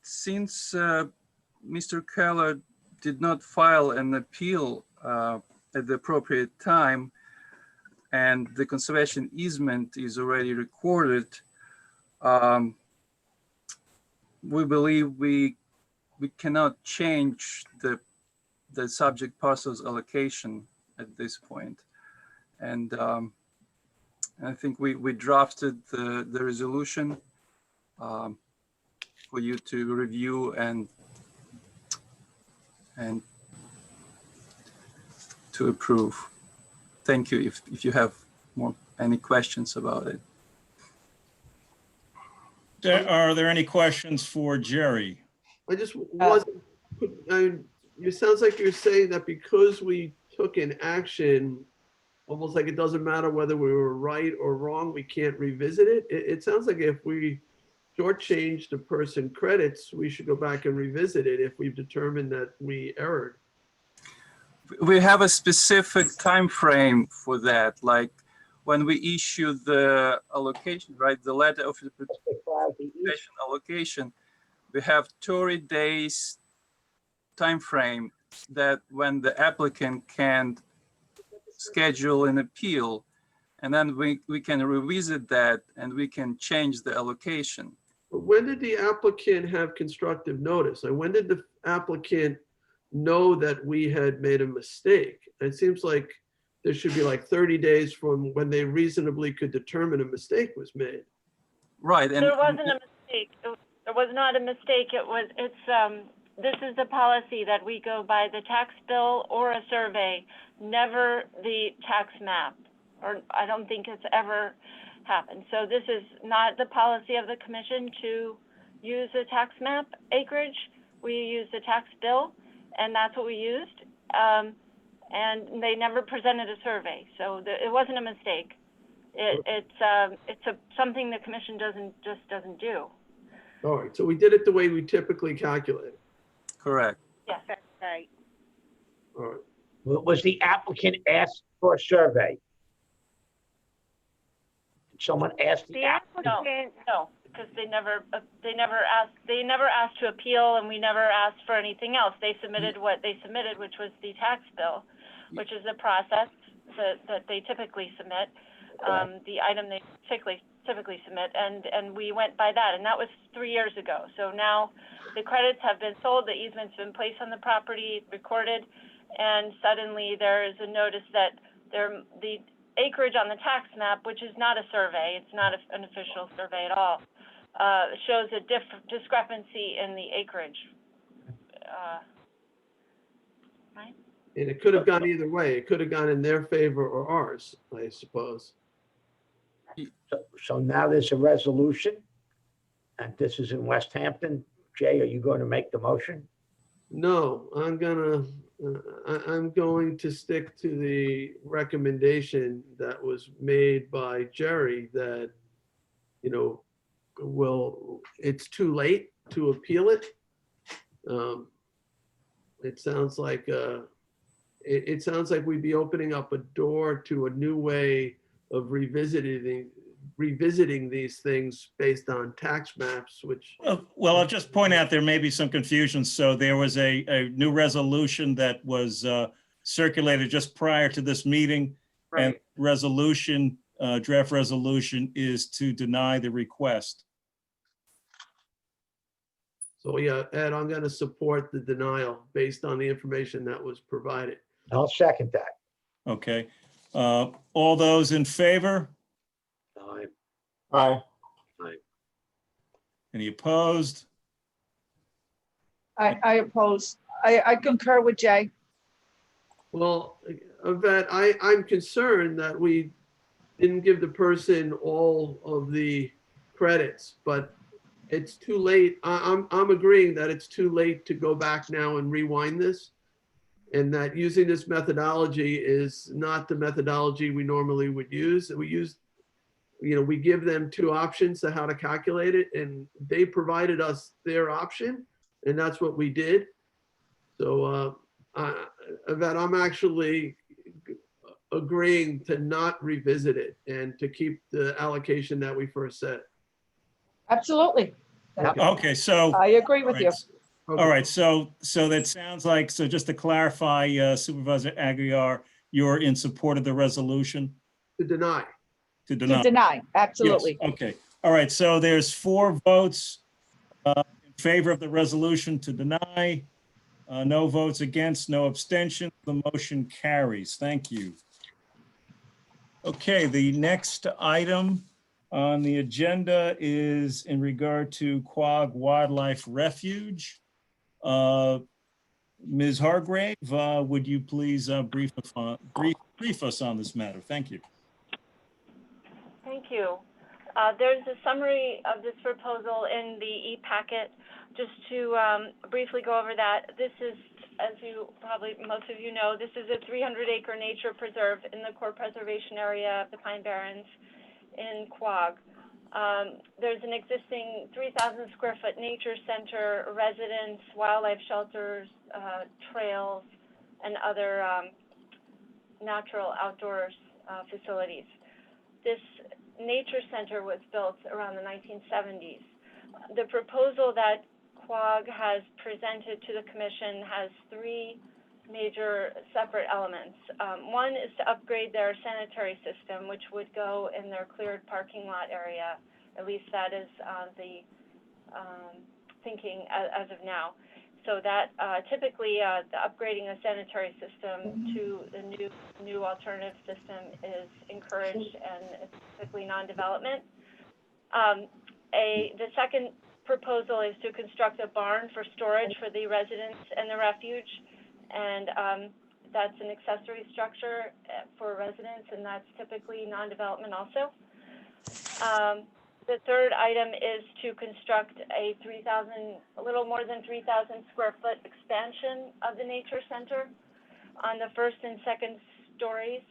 Since Mr. Keller did not file an appeal at the appropriate time, and the conservation easement is already recorded, we believe we cannot change the subject parcel's allocation at this point. And I think we drafted the resolution for you to review and to approve. Thank you. If you have any questions about it. Are there any questions for Jerry? I just wasn't, it sounds like you're saying that because we took an action, almost like it doesn't matter whether we were right or wrong, we can't revisit it. It sounds like if we shortchanged a person credits, we should go back and revisit it if we've determined that we erred. We have a specific time frame for that, like when we issue the allocation, right? The letter of participation allocation, we have 30 days time frame that when the applicant can schedule an appeal, and then we can revisit that and we can change the allocation. But when did the applicant have constructive notice? And when did the applicant know that we had made a mistake? It seems like there should be like 30 days from when they reasonably could determine a mistake was made. Right. And there wasn't a mistake. There was not a mistake. This is the policy that we go by, the tax bill or a survey, never the tax map, or I don't think it's ever happened. So this is not the policy of the commission to use a tax map acreage. We use the tax bill, and that's what we used. And they never presented a survey, so it wasn't a mistake. It's something the commission doesn't do. All right, so we did it the way we typically calculate. correct. Yes, that's right. All right. Was the applicant asked for a survey? Did someone ask the The applicant? applicant, no, because they never asked to appeal, and we never asked for anything else. They submitted what they submitted, which was the tax bill, which is the process that they typically submit, the item they typically submit, and we went by that, and that was 3 years ago. So now the credits have been sold, the easement's been placed on the property, recorded, and suddenly there is a notice that the acreage on the tax map, which is not a survey, it's not an official survey at all, shows a discrepancy in the acreage. Right? And it could have gone either way. It could have gone in their favor or ours, I suppose. So now there's a resolution, and this is in West Hampton. Jay, are you going to make the motion? No, I'm going to stick to the recommendation that was made by Jerry that, it's too late to appeal it. It sounds like we'd be opening up a door to a new way of revisiting these things based on tax maps, which. Well, I'll just point out there may be some confusion. So there was a new resolution that was circulated just prior to this meeting. Right. And draft resolution is to deny the request. So yeah, Ed, I'm going to support the denial based on the information that was provided. I'll second that. Okay. All those in favor? Aye. Any opposed? I oppose. I concur with Jay. Well, Yvette, I'm concerned that we didn't give the person all of the credits, but it's too late. I'm agreeing that it's too late to go back now and rewind this. And that using this methodology is not the methodology we normally would use. We use, we give them two options to how to calculate it, and they provided us their option, and that's what we did. So that I'm actually agreeing to not revisit it and to keep the allocation that we first set. Absolutely. Okay, so. I agree with you. All right, so that sounds like, so just to clarify, Supervisor Aguiar, you're in support of the resolution? To deny. To To deny? deny, absolutely. Yes, okay. All right, so there's 4 votes in favor of the resolution to deny, no votes against, no abstentions. The motion carries. Thank you. Okay, the next item on the agenda is in regard to Quogue Wildlife Refuge. Ms. Hargrave, would you please brief us on this matter? Thank you. Thank you. There's a summary of this proposal in the e-packet. Just to briefly go over that, this is, as you probably, most of you know, this is a 300-acre nature preserve in the core preservation area of the Pine Barrens in Quogue. There's an existing 3,000 square foot nature center, residence, wildlife shelters, trails, and other natural outdoors facilities. This nature center was built around the 1970s. The proposal that Quogue has presented to the commission has 3 major separate elements. One is to upgrade their sanitary system, which would go in their cleared parking lot area. At least that is the thinking as of now. So that typically the upgrading the sanitary system to the new alternative system is encouraged, and it's typically non-development. The second proposal is to construct a barn for storage for the residents and the refuge, and that's an accessory structure for residents, and that's typically non-development also. The third item is to construct a little more than 3,000 square foot expansion of the nature center on the first and second stories.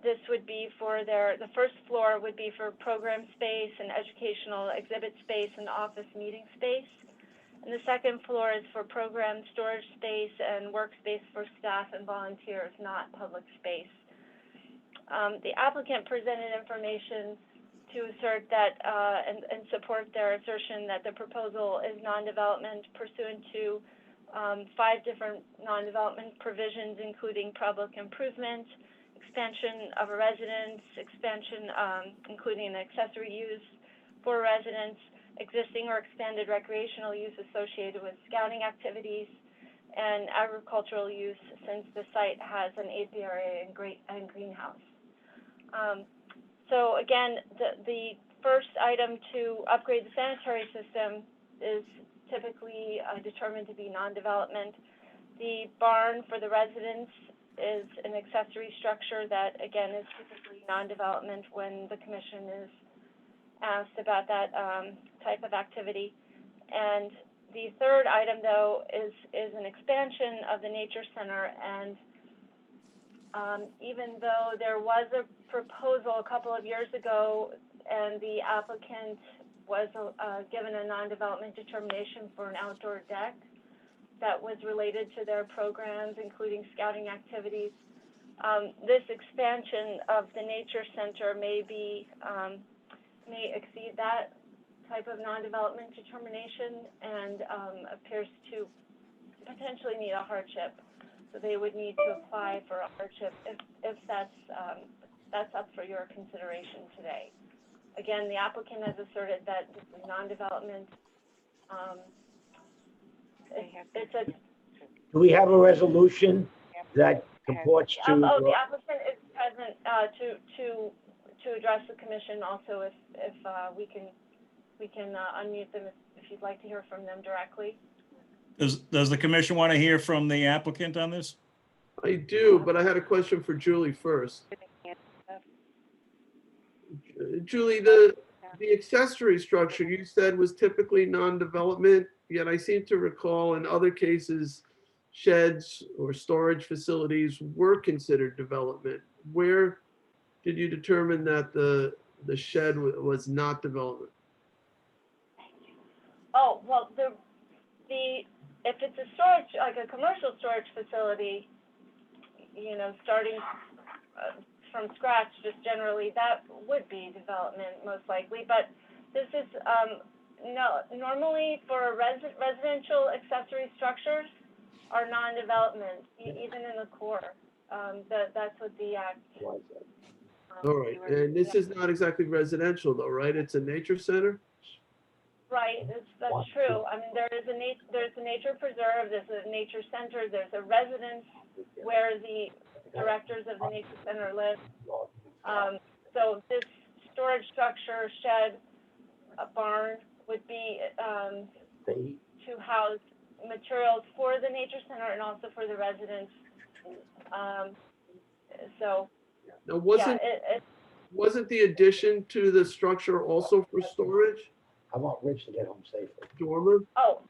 This would be for the first floor would be for program space and educational exhibit space and office meeting space. And the second floor is for program storage space and workspace for staff and volunteers, not public space. The applicant presented information to assert that and support their assertion that the proposal is non-development pursuant to 5 different non-development provisions, including public improvement, expansion of a residence, expansion including an accessory use for residents, existing or expanded recreational use associated with scouting activities, and agricultural use since the site has an apiary and greenhouse. So again, the first item to upgrade the sanitary system is typically determined to be non-development. The barn for the residents is an accessory structure that, again, is typically non-development when the commission is asked about that type of activity. And the third item, though, is an expansion of the nature center. And even though there was a proposal a couple of years ago and the applicant was given a non-development determination for an outdoor deck that was related to their programs, including scouting activities, this expansion of the nature center may exceed that type of non-development determination and appears to potentially need a hardship. So they would need to apply for a hardship if that's up for your consideration today. Again, the applicant has asserted that this is non-development. Do we have a resolution that comports to? The applicant is present to address the commission also if we can unmute them if you'd like to hear from them directly. Does the commission want to hear from the applicant on this? I do, but I had a question for Julie first. Julie, the accessory structure you said was typically non-development, yet I seem to recall in other cases, sheds or storage facilities were considered development. Where did you determine that the shed was not development? Oh, well, if it's a storage, like a commercial storage facility, you know, starting from scratch, just generally, that would be development most likely. But this is, no, normally for residential accessory structures are non-development, even in the core. That's what the act. All right, and this is not exactly residential though, right? It's a nature center? Right, that's true. I mean, there's a nature preserve, there's a nature center, there's a residence where the directors of the nature center live. So this storage structure, shed, a barn would be to house materials for the nature center and also for the residents. So Now, yeah, wasn't the addition to the structure also for storage? I want Rich to get home safely. Dormer? oh,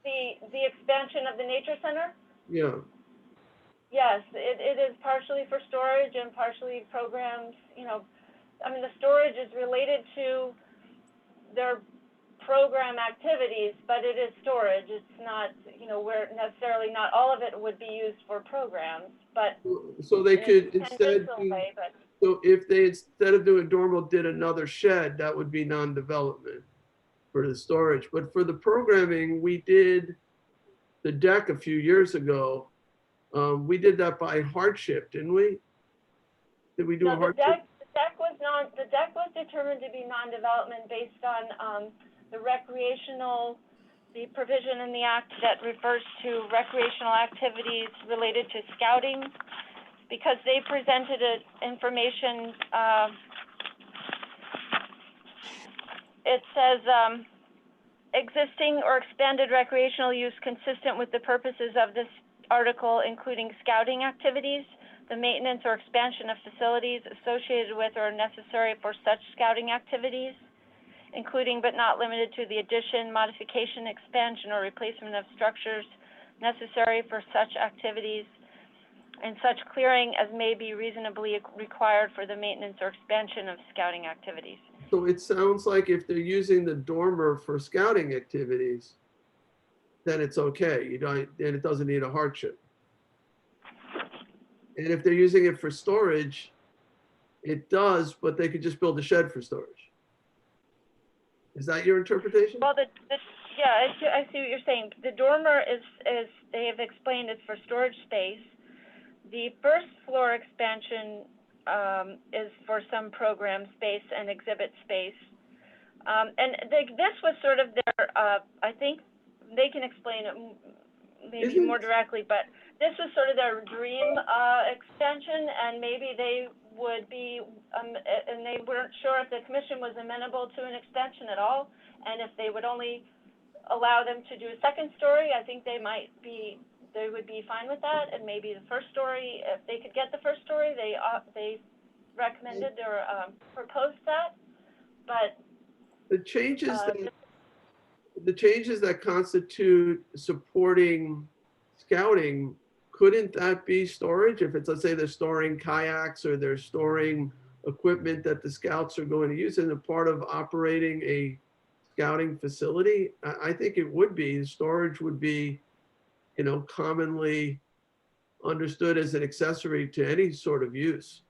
the expansion of the nature center. Yeah. Yes, it is partially for storage and partially programs, you know, I mean, the storage is related to their program activities, but it is storage. It's not, you know, where necessarily not all of it would be used for programs, but. So they could in a instead, tangential way, but so if they, instead of doing dormer, did another shed, that would be non-development for the storage. But for the programming, we did the deck a few years ago. We did that by hardship, didn't we? Did we do a no, the hardship? deck was determined to be non-development based on the provision in the act that refers to recreational activities related to scouting, because they presented information. It says existing or expanded recreational use consistent with the purposes of this article, including scouting activities, the maintenance or expansion of facilities associated with or necessary for such scouting activities, including but not limited to the addition, modification, expansion, or replacement of structures necessary for such activities, and such clearing as may be reasonably required for the maintenance or expansion of scouting activities. So it sounds like if they're using the dormer for scouting activities, then it's okay. You don't, and it doesn't need a hardship. And if they're using it for storage, it does, but they could just build a shed for storage. Is that your interpretation? Well, yeah, I see what you're saying. The dormer is they have explained, it's for storage space. The first floor expansion is for some program space and exhibit space. And this was sort of their, I think they can explain it maybe more directly, but this was sort of their dream expansion, and maybe they would be, and they weren't sure if the commission was amenable to an extension at all, and if they would only allow them to do a second story, I think they would be fine with that, and maybe the first story, if they could get the first story, they recommended or proposed that, but the changes that constitute supporting scouting, couldn't that be storage? If it's, let's say they're storing kayaks or they're storing equipment that the scouts are going to use as a part of operating a scouting facility, I think it would be. Storage would be, you know, commonly understood as an accessory to any sort of use.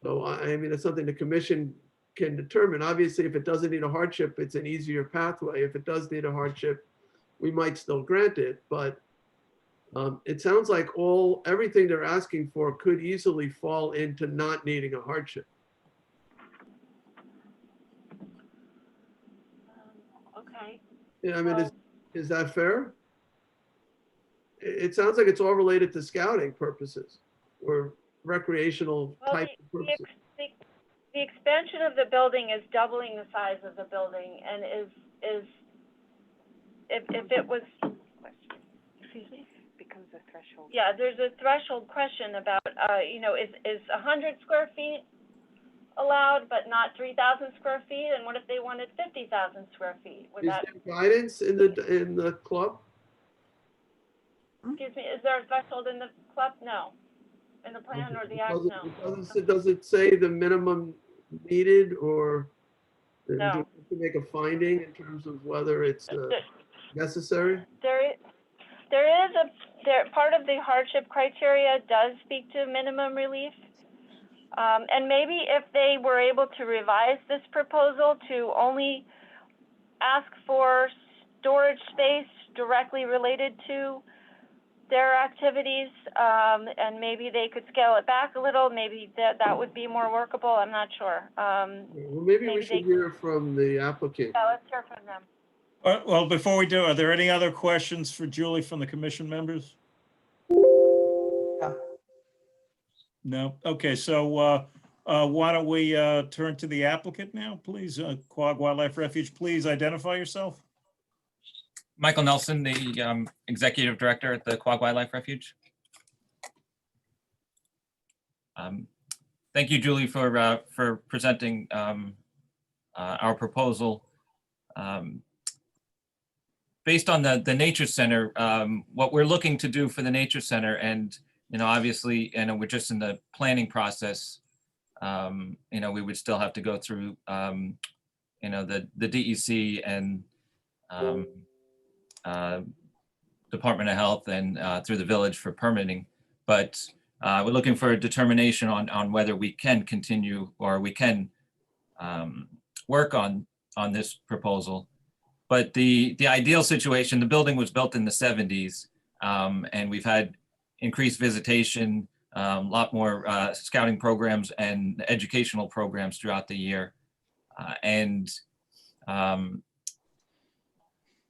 So, I mean, it's something the commission can determine. Obviously, if it doesn't need a hardship, it's an easier pathway. If it does need a hardship, we might still grant it, but it sounds like everything they're asking for could easily fall into not needing a hardship. okay. Yeah, I mean, is that fair? It sounds like it's all related to scouting purposes or recreational type of purposes. The expansion of the building is doubling the size of the building, and is if it was, excuse me, becomes a threshold. yeah, there's a threshold question about, you know, is 100 square feet allowed, but not 3,000 square feet? And what if they wanted 50,000 square feet? Would Is that, there guidance in the club? excuse me, is there a threshold in the club? No. In the plan or the act? No. Does it say the minimum needed, or do we No. have to make a finding in terms of whether it's necessary? Part of the hardship criteria does speak to minimum relief. And maybe if they were able to revise this proposal to only ask for storage space directly related to their activities, and maybe they could scale it back a little, maybe that would be more workable, I'm not sure. Well, maybe we should hear from the applicant. Yeah, let's hear from them. Well, before we do, are there any other questions for Julie from the commission members? No? Okay, so why don't we turn to the applicant now, please? Quag Wildlife Refuge, please identify yourself. Michael Nelson, the Executive Director at the Quag Wildlife Refuge. Thank you, Julie, for presenting our proposal. Based on the Nature Center, what we're looking to do for the Nature Center, and obviously, we're just in the planning process. We would still have to go through, the DEC and Department of Health and through the village for permitting. But we're looking for a determination on whether we can continue or we can work on this proposal. But the ideal situation, the building was built in the 70s, and we've had increased visitation, a lot more scouting programs and educational programs throughout the year.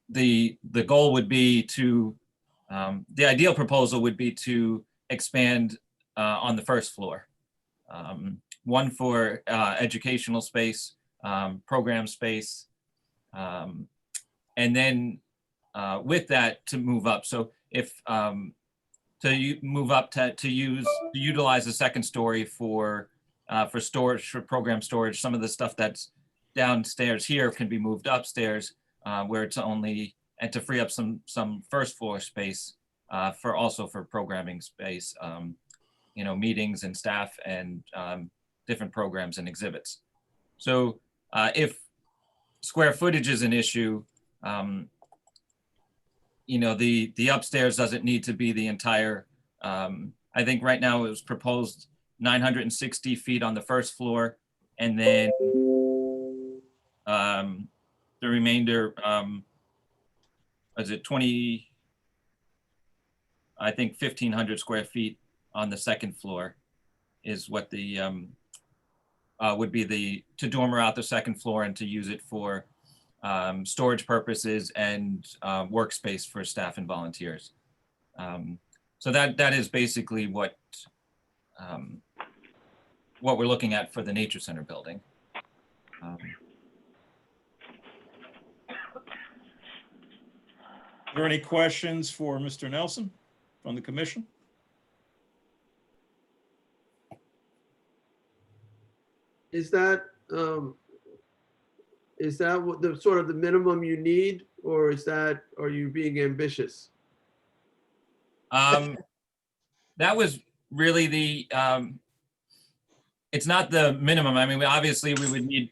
The goal would be to, the ideal proposal would be to expand on the first floor. One for educational space, program space, and then with that to move up. So if to move up to utilize the second story for storage, for program storage, some of the stuff that's downstairs here can be moved upstairs where it's only, and to free up some first floor space also for programming space, meetings and staff and different programs and exhibits. So if square footage is an issue, the upstairs doesn't need to be the entire, I think right now it was proposed 960 feet on the first floor, and then the remainder, is it 20, I think 1,500 square feet on the second floor is what the, would be to dormer out the second floor and to use it for storage purposes and workspace for staff and volunteers. So that is basically what we're looking at for the Nature Center building. Are there any questions for Mr. Nelson from the commission? Is that what the sort of the minimum you need, or are you being ambitious? That was really the, it's not the minimum. I mean, obviously we would need,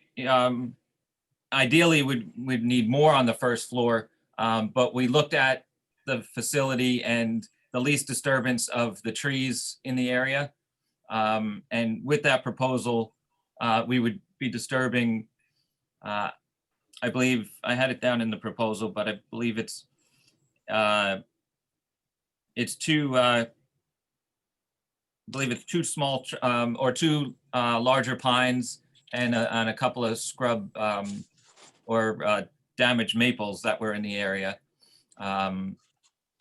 ideally we'd need more on the first floor, but we looked at the facility and the least disturbance of the trees in the area. And with that proposal, we would be disturbing, I believe, I had it down in the proposal, but I believe it's two, I believe it's two small or two larger pines and a couple of scrub or damaged maples that were in the area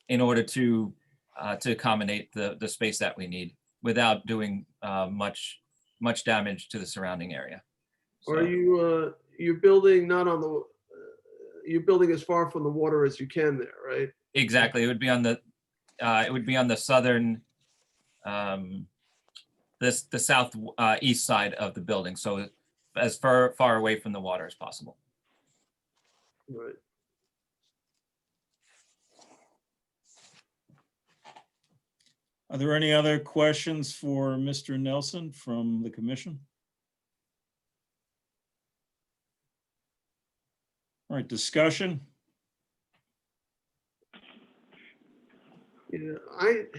in order to accommodate the space that we need without doing much damage to the surrounding area. So, Are you you're building not on the you're building as far from the water as you can there, right? exactly, it would be on the southern the south east side of the building, so as far away from the water as possible. Right. Are there any other questions for Mr. Nelson from the commission? All right, discussion. Yeah, I've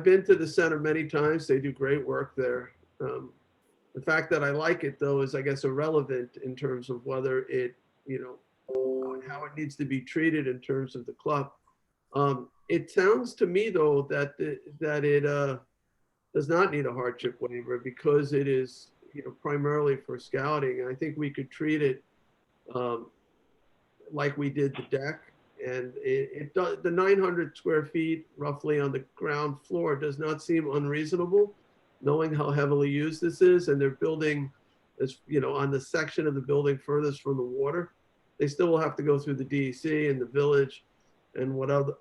been to the center many times. They do great work there. The fact that I like it though is, I guess, irrelevant in terms of whether it, how it needs to be treated in terms of the club. It sounds to me though that it does not need a hardship waiver because it is, primarily for scouting. I think we could treat it like we did the deck. And it does, the 900 square feet roughly on the ground floor does not seem unreasonable, knowing how heavily used this is. And they're building, as on the section of the building furthest from the water. They still will have to go through the DEC and the village and what other,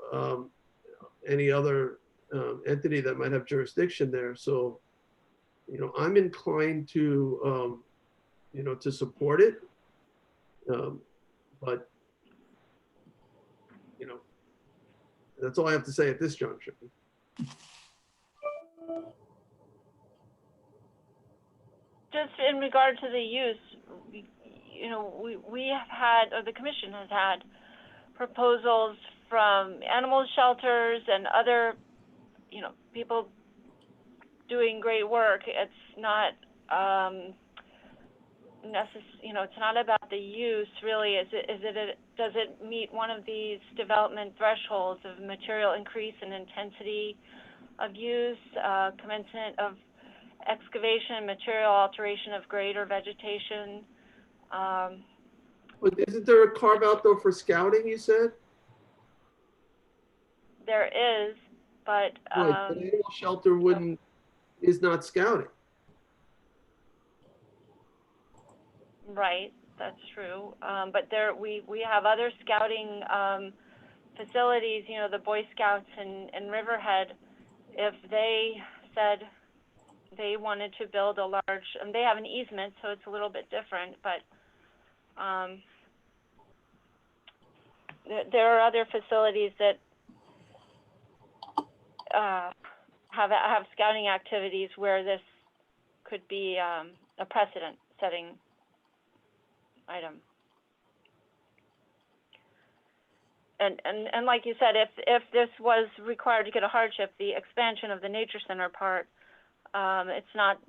any other entity that might have jurisdiction there. So, I'm inclined to, to support it. But that's all I have to say at this juncture. Just in regard to the use, we have had, or the commission has had, proposals from animal shelters and other, people doing great work. It's not it's not about the use really. Does it meet one of these development thresholds of material increase in intensity of use, commencement of excavation, material alteration of grade or vegetation? But isn't there a carve out though for scouting, you said? There is, but Right, the animal shelter is not scouting. right, that's true. But we have other scouting facilities, the Boy Scouts in Riverhead. If they said they wanted to build a large, and they have an easement, so it's a little bit different, but there are other facilities that have scouting activities where this could be a precedent-setting item. And like you said, if this was required to get a hardship, the expansion of the nature center part, it's not,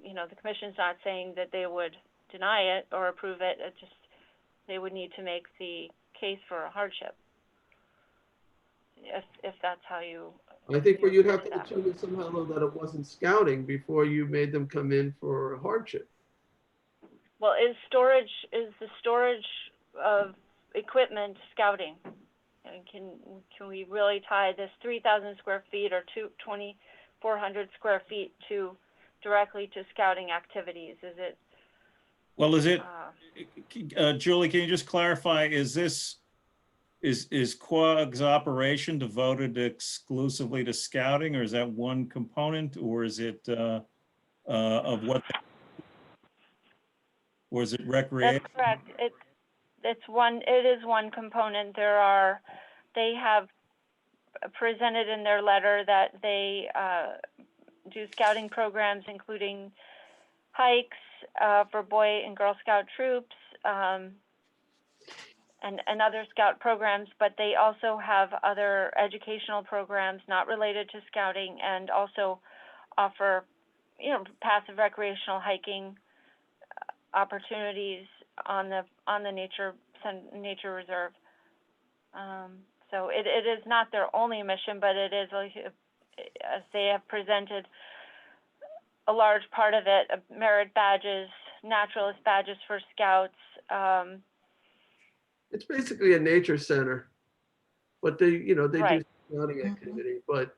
the commission's not saying that they would deny it or approve it. It just, they would need to make the case for a hardship. If that's how you. I think where you'd have to determine somehow though that it wasn't scouting before you made them come in for a hardship. Well, is the storage of equipment scouting? And can we really tie this 3,000 square feet or 2,400 square feet directly to scouting activities? Is it? Well, is it, Julie, can you just clarify, is Quag's operation devoted exclusively to scouting, or is that one component, or is it of what, or is it recreation? That's correct. It is one component. They have presented in their letter that they do scouting programs, including hikes for Boy and Girl Scout troops, and other scout programs, but they also have other educational programs not related to scouting, and also offer, passive recreational hiking opportunities on the nature reserve. So it is not their only mission, but it is, as they have presented, a large part of it, merit badges, naturalist badges for scouts. It's basically a nature center, but they Right. do scouting activity. But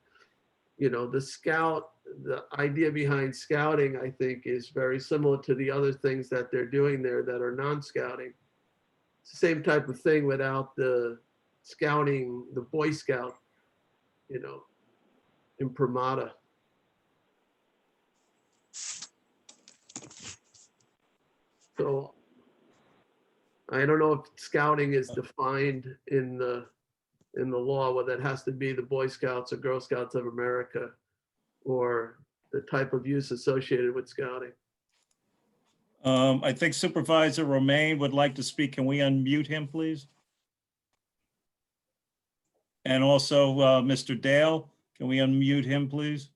the idea behind scouting, I think, is very similar to the other things that they're doing there that are non-scouting. It's the same type of thing without the scouting, the Boy Scout, imprimatur. I don't know if scouting is defined in the law, whether it has to be the Boy Scouts or Girl Scouts of America, or the type of use associated with scouting. I think Supervisor Romaine would like to speak. Can we unmute him, please? And also, Mr. Dale, can we unmute him, please?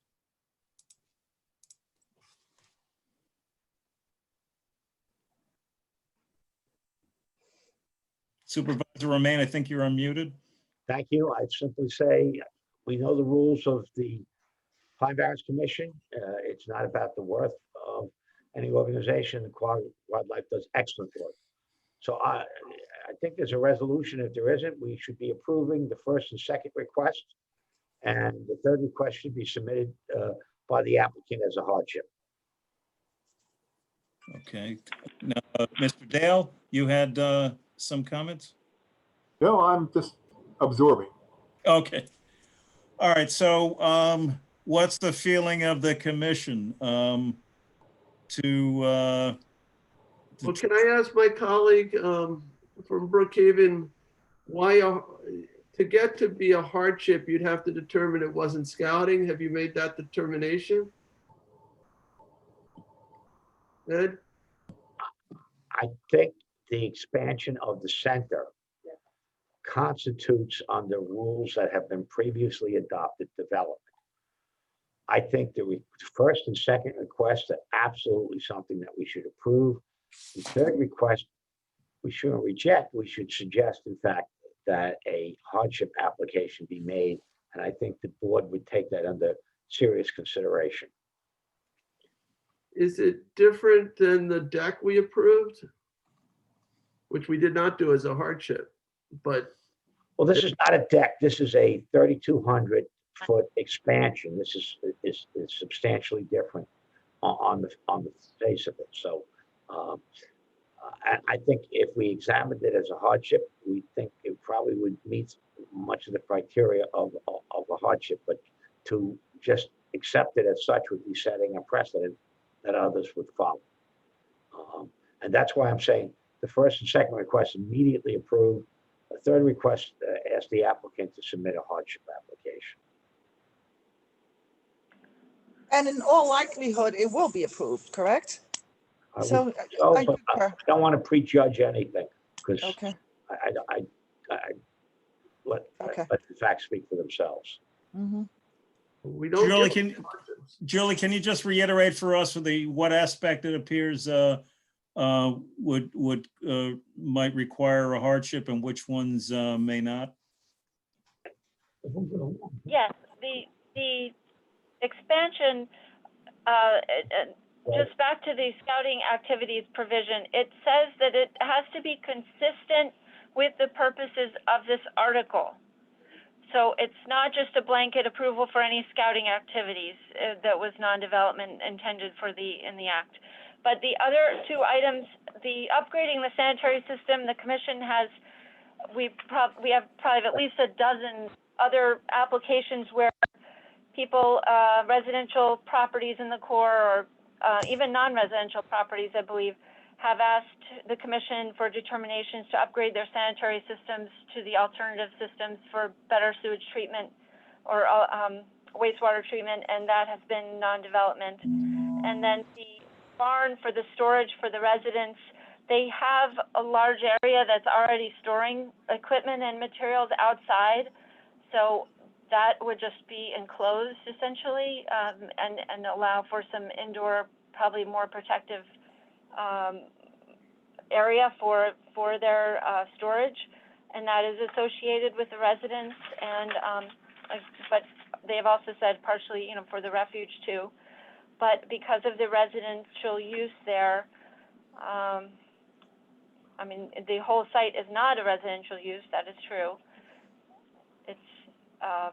Supervisor Romaine, I think you're unmuted. Thank you. I'd simply say, we know the rules of the Pine Barrens Commission. It's not about the worth of any organization. Wildlife does excellent work. So I think there's a resolution. If there isn't, we should be approving the first and second request. And the third request should be submitted by the applicant as a hardship. Okay. Now, Mr. Dale, you had some comments? No, I'm just absorbing. Okay. All right. So what's the feeling of the commission to Well, can I ask my colleague from Brookhaven, to get to be a hardship, you'd have to determine it wasn't scouting. Have you made that determination? Ed? I think the expansion of the center constitutes, under rules that have been previously adopted, development. I think the first and second requests are absolutely something that we should approve. The third request, we shouldn't reject. We should suggest, in fact, that a hardship application be made. And I think the board would take that under serious consideration. Is it different than the deck we approved? Which we did not do as a hardship, but. Well, this is not a deck. This is a 3,200-foot expansion. This is substantially different on the face of it. So I think if we examined it as a hardship, we think it probably would meet much of the criteria of a hardship, but to just accept it as such would be setting a precedent that others would follow. And that's why I'm saying the first and second request immediately approved. The third request asks the applicant to submit a hardship application. And in all likelihood, it will be approved, correct? I So I don't want to prejudge anything because Okay, I let okay. the facts speak for themselves. Mhm. We don't. Julie, can you just reiterate for us what aspect it appears might require a hardship and which ones may not? Yes, the expansion, just back to the scouting activities provision, it says that it has to be consistent with the purposes of this article. So it's not just a blanket approval for any scouting activities that was non-development intended for in the act. But the other two items, the upgrading the sanitary system, the commission has, we have probably at least a dozen other applications where people, residential properties in the core or even non-residential properties, I believe, have asked the commission for determinations to upgrade their sanitary systems to the alternative systems for better sewage treatment or wastewater treatment, and that has been non-development. And then the barn for the storage for the residents, they have a large area that's already storing equipment and materials outside. So that would just be enclosed essentially, and allow for some indoor, probably more protective area for their storage, and that is associated with the residents. And but they've also said partially, for the refuge too. But because of the residential use there, I mean, the whole site is not a residential use. That is true.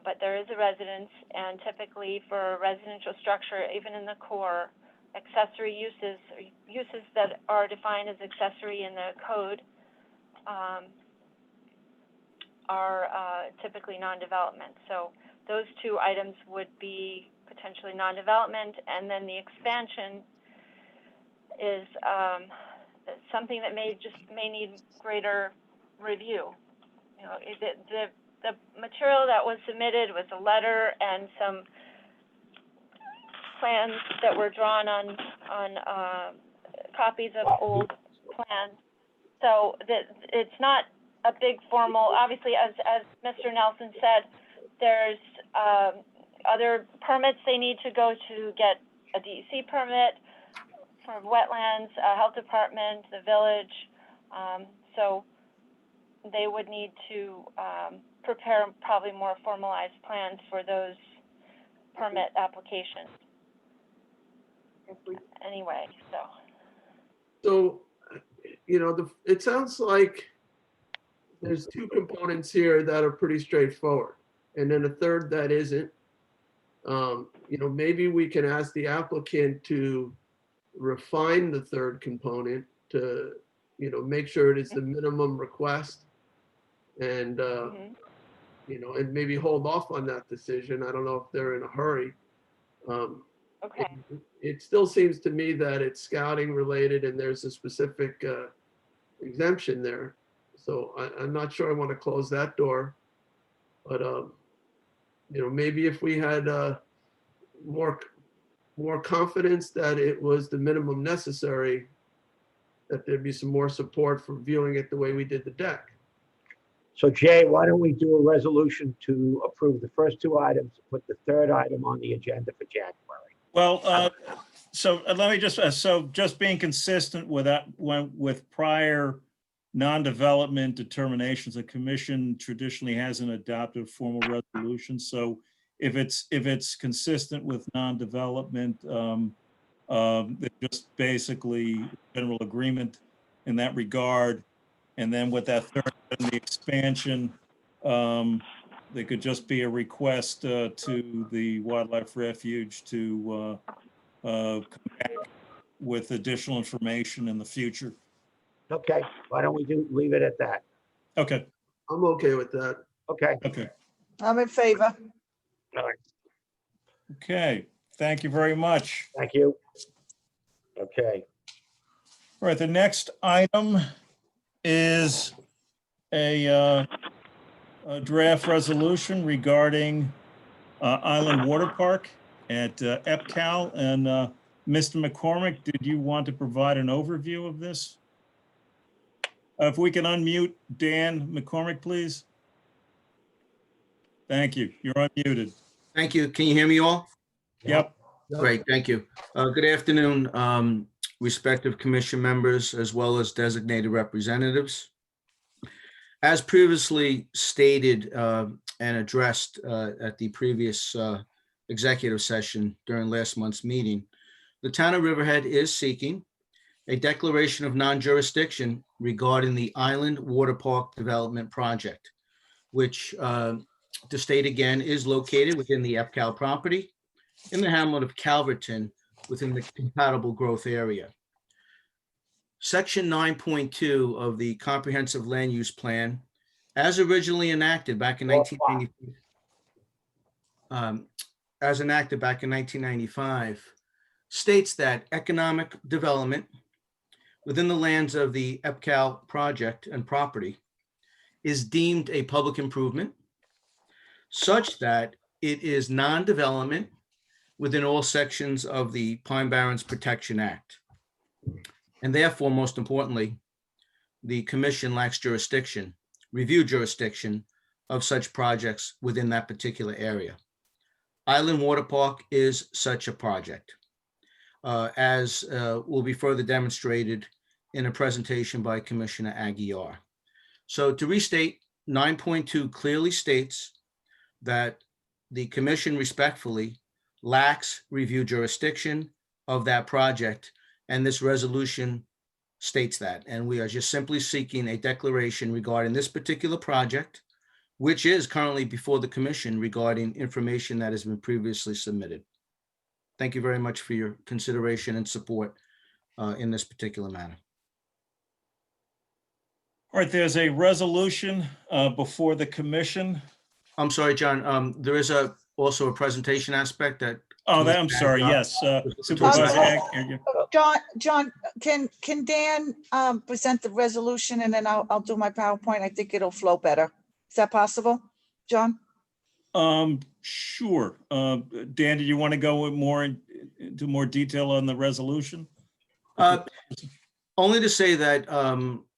But there is a residence, and typically for a residential structure, even in the core, accessory uses that are defined as accessory in the code are typically non-development. So those two items would be potentially non-development, and then the expansion is something that may need greater review. You know, the material that was submitted was a letter and some plans that were drawn on copies of old plans. So that it's not a big formal, obviously, as Mr. Nelson said, there's other permits they need to go to get a DEC permit for wetlands, health department, the village. So they would need to prepare probably more formalized plans for those permit applications. Anyway, So, you know, it sounds like there's two components here that are pretty straightforward, and then a third that isn't. You know, maybe we can ask the applicant to refine the third component to, you know, make sure it is the minimum request, and you know, and maybe hold off on that decision. I don't know if they're in a hurry. okay. It still seems to me that it's scouting related and there's a specific exemption there. So I'm not sure I want to close that door, but you know, maybe if we had more confidence that it was the minimum necessary, that there'd be some more support for viewing it the way we did the deck. So Jay, why don't we do a resolution to approve the first two items, put the third item on the agenda for January? Well, so let me just, so just being consistent with that, with prior non-development determinations, the commission traditionally hasn't adopted formal resolutions. So if it's consistent with non-development, just basically general agreement in that regard. And then with that third, the expansion, there could just be a request to the wildlife refuge to come back with additional information in the future. Okay, why don't we leave it at that? Okay. I'm okay with that. Okay. Okay. I'm in favor. All right. Okay. Thank you very much. Thank you. Okay. All right. The next item is a draft resolution regarding Island Water Park at EPCAL. And Mr. McCormick, did you want to provide an overview of this? If we can unmute Dan McCormick, please. Thank you. You're unmuted. Thank you. Can you hear me all? Yep. Great, thank you. Good afternoon, respective commission members, as well as designated representatives. As previously stated and addressed at the previous executive session during last month's meeting, the town of Riverhead is seeking a declaration of non-jurisdiction regarding the Island Water Park Development Project, which, to state again, is located within the EPCAL property in the hamlet of Calverton within the compatible growth area. Section 9.2 of the Comprehensive Land Use Plan, as originally enacted back in 1995, states that economic development within the lands of the EPCAL project and property is deemed a public improvement such that it is non-development within all sections of the Pine Barrens Protection Act. And therefore, most importantly, the commission lacks jurisdiction, review jurisdiction of such projects within that particular area. Island Water Park is such a project, as will be further demonstrated in a presentation by Commissioner Aguiar. So to restate, 9.2 clearly states that the commission respectfully lacks review jurisdiction of that project, and this resolution states that. And we are just simply seeking a declaration regarding this particular project, which is currently before the commission regarding information that has been previously submitted. Thank you very much for your consideration and support in this particular matter. All right, there's a resolution before the commission. I'm sorry, John, there is also a presentation aspect that Oh, that, I'm sorry, yes. Supervisor Ag- John, can Dan present the resolution and then I'll do my PowerPoint? I think it'll flow better. Is that possible, John? Sure. Dan, do you want to go with into more detail on the resolution? Only to say that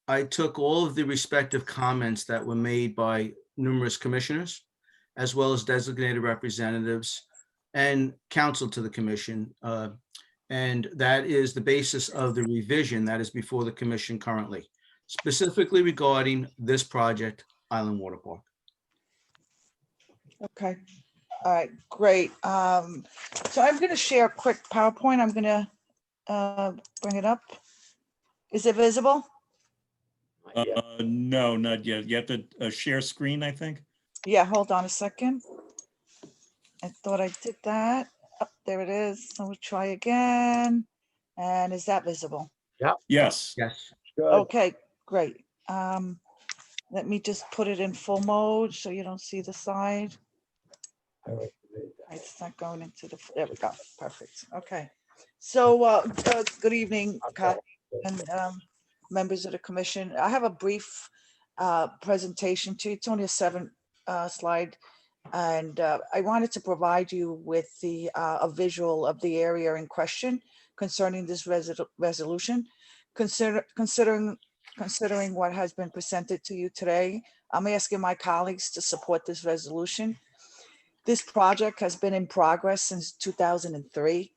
I took all of the respective comments that were made by numerous commissioners, as well as designated representatives and counsel to the commission. And that is the basis of the revision that is before the commission currently, specifically regarding this project, Island Water Park. Okay. All right, great. So I'm going to share a quick PowerPoint. I'm going to bring it up. Is it visible? No, not yet. You have to share screen, I think. Yeah, hold on a second. I thought I did that. Oh, there it is. So we'll try again. And is that visible? Yeah. Yes. Yes. Good. Okay, great. Let me just put it in full mode so you don't see the side. It's not going into the, there we go. Perfect. Okay. So good evening, colleagues and members of the commission. I have a brief presentation to you. It's only a 7 slide. And I wanted to provide you with a visual of the area in question concerning this resolution. Considering what has been presented to you today, I'm asking my colleagues to support this resolution. This project has been in progress since 2003.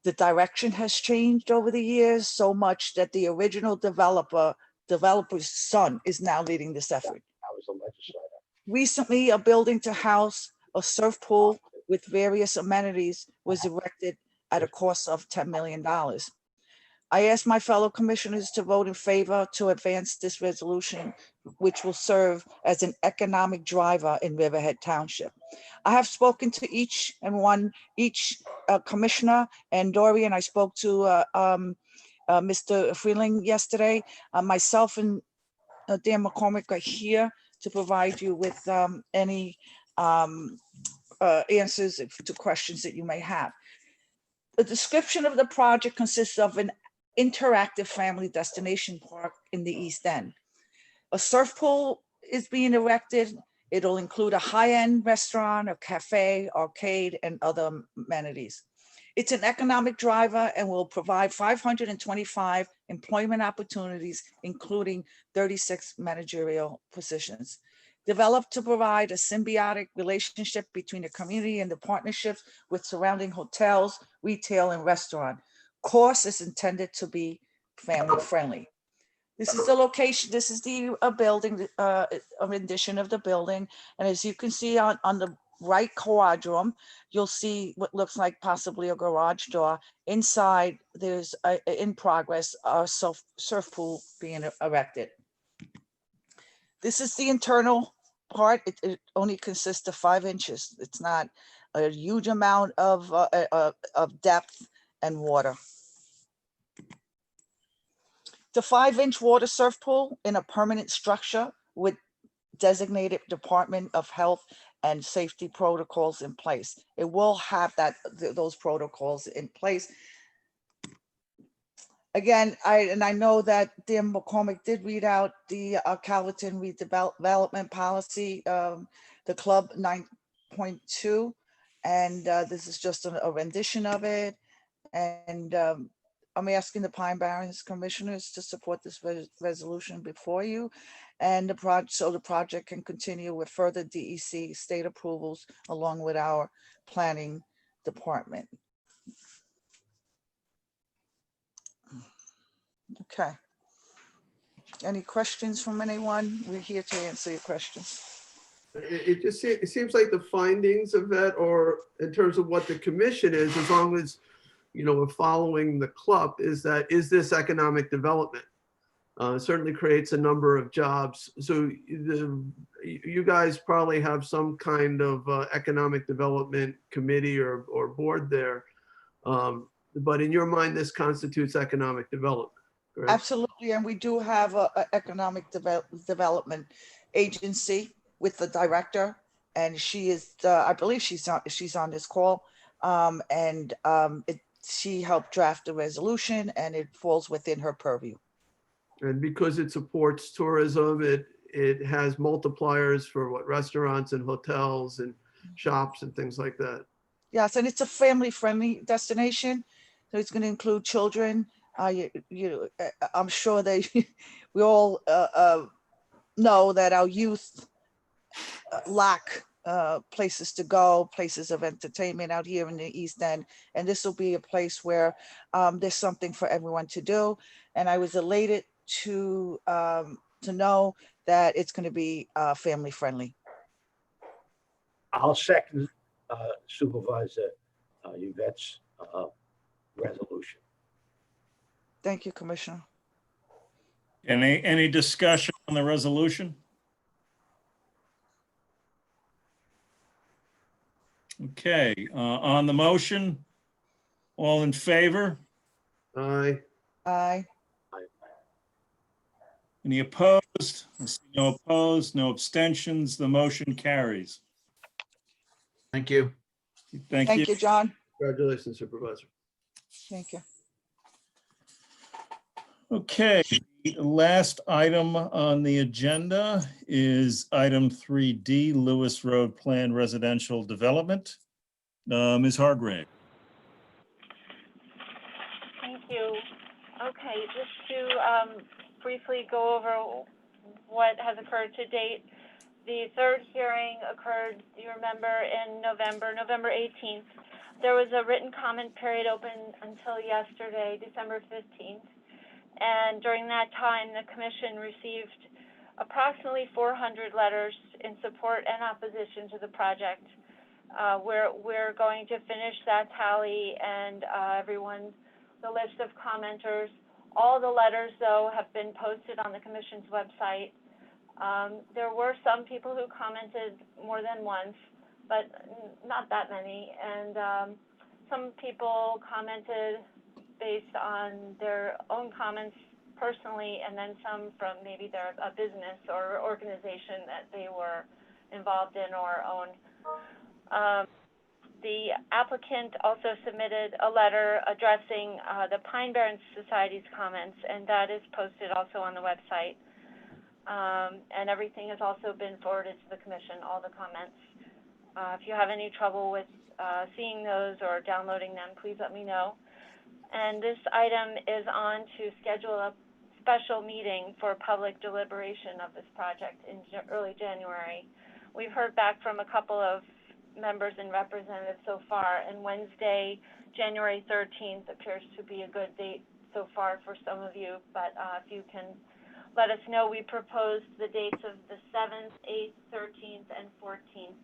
The direction has changed over the years so much that the original developer's son is now leading this effort. I was a legislator. Recently, a building to house a surf pool with various amenities was erected at a cost of $10 million. I ask my fellow commissioners to vote in favor to advance this resolution, which will serve as an economic driver in Riverhead Township. I have spoken to each commissioner, and Dorian, I spoke to Mr. Freeling yesterday. Myself and Dan McCormick are here to provide you with any answers to questions that you may have. The description of the project consists of an interactive family destination park in the East End. A surf pool is being erected. It'll include a high-end restaurant, a cafe, arcade, and other amenities. It's an economic driver and will provide 525 employment opportunities, including 36 managerial positions. Developed to provide a symbiotic relationship between the community and the partnerships with surrounding hotels, retail, and restaurant. Course is intended to be family friendly. This is the location. This is the building, a rendition of the building. And as you can see on the right quadrant, you'll see what looks like possibly a garage door. Inside, there's in progress a surf pool being erected. This is the internal part. It only consists of 5 inches. It's not a huge amount of depth and water. The 5-inch water surf pool in a permanent structure with designated Department of Health and Safety protocols in place. It will have those protocols in place. Again, I know that Dan McCormick did read out the Calverton redevelopment policy, the Club 9.2, and this is just a rendition of it. And I'm asking the Pine Barrens commissioners to support this resolution before you, and so the project can continue with further DEC state approvals along with our planning department. Okay. Any questions from anyone? We're here to answer your questions. It seems like the findings of that, or in terms of what the commission is, as long as, you know, we're following the club, is this economic development? Certainly creates a number of jobs. So you guys probably have some kind of economic development committee or board there. But in your mind, this constitutes economic development, correct? Absolutely, and we do have an economic development agency with the director, and she is, I believe she's on this call. She helped draft the resolution and it falls within her purview. And because it supports tourism, it has multipliers for what restaurants and hotels and shops and things like that. Yes, and it's a family-friendly destination. So it's going to include children. I'm sure we all know that our youth lack places to go, places of entertainment out here in the East End. And this will be a place where there's something for everyone to do. And I was elated to know that it's going to be family-friendly. I'll second Supervisor Yvette's resolution. Thank you, Commissioner. Any discussion on the resolution? Okay, on the motion, all in favor? Aye. Aye. Any opposed? I see no opposed, no abstentions. The motion carries. Thank you. Thank Thank you, John. Congratulations, Supervisor. Thank you. Okay, the last item on the agenda is item 3D, Lewis Road Plan Residential Development. Ms. Hargrave. Thank you. Okay, just to briefly go over what has occurred to date. The third hearing occurred, do you remember, in November 18th. There was a written comment period open until yesterday, December 15th. And during that time, the commission received approximately 400 letters in support and opposition to the project. We're going to finish that tally and the list of commenters. All the letters, though, have been posted on the commission's website. There were some people who commented more than once, but not that many. And some people commented based on their own comments personally, and then some from maybe a business or organization that they were involved in or own. The applicant also submitted a letter addressing the Pine Barrens Society's comments, and that is posted also on the website. And everything has also been forwarded to the commission, all the comments. If you have any trouble with seeing those or downloading them, please let me know. And this item is on to schedule a special meeting for public deliberation of this project in early January. We've heard back from a couple of members and representatives so far, and Wednesday, January 13th appears to be a good date so far for some of you, but if you can let us know. We proposed the dates of the 7th, 8th, 13th, and 14th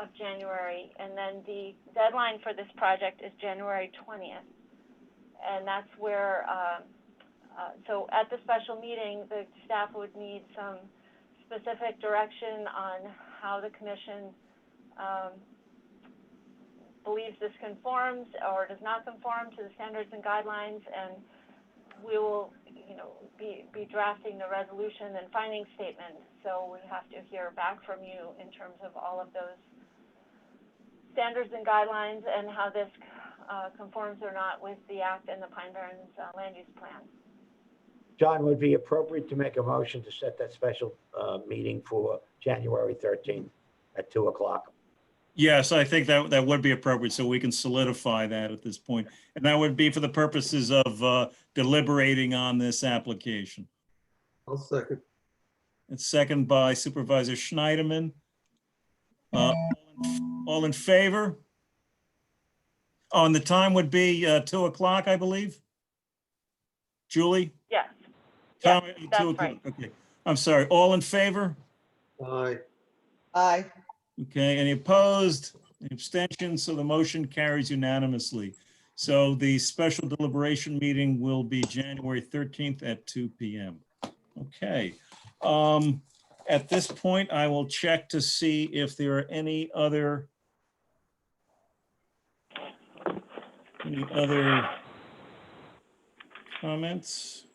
of January, and then the deadline for this project is January 20th. And that's where, so at the special meeting, the staff would need some specific direction on how the commission believes this conforms or does not conform to the standards and guidelines, and we will, be drafting the resolution and finding statement. So we have to hear back from you in terms of all of those standards and guidelines and how this conforms or not with the act and the Pine Barrens land use plan. John, would it be appropriate to make a motion to set that special meeting for January 13th at 2 o'clock? Yes, I think that would be appropriate, so we can solidify that at this point. And that would be for the purposes of deliberating on this application. I'll second. It's second by Supervisor Schneiderman. All in favor? Oh, and the time would be 2 o'clock, I believe? Julie? Yes. Time Yes, at that's 2 o'clock. right. Okay. I'm sorry. All in favor? Aye. Aye. Okay. Any opposed? Any abstentions? So the motion carries unanimously. So the special deliberation meeting will be January 13th at 2 p.m. Okay. At this point, I will check to see if there are any other comments.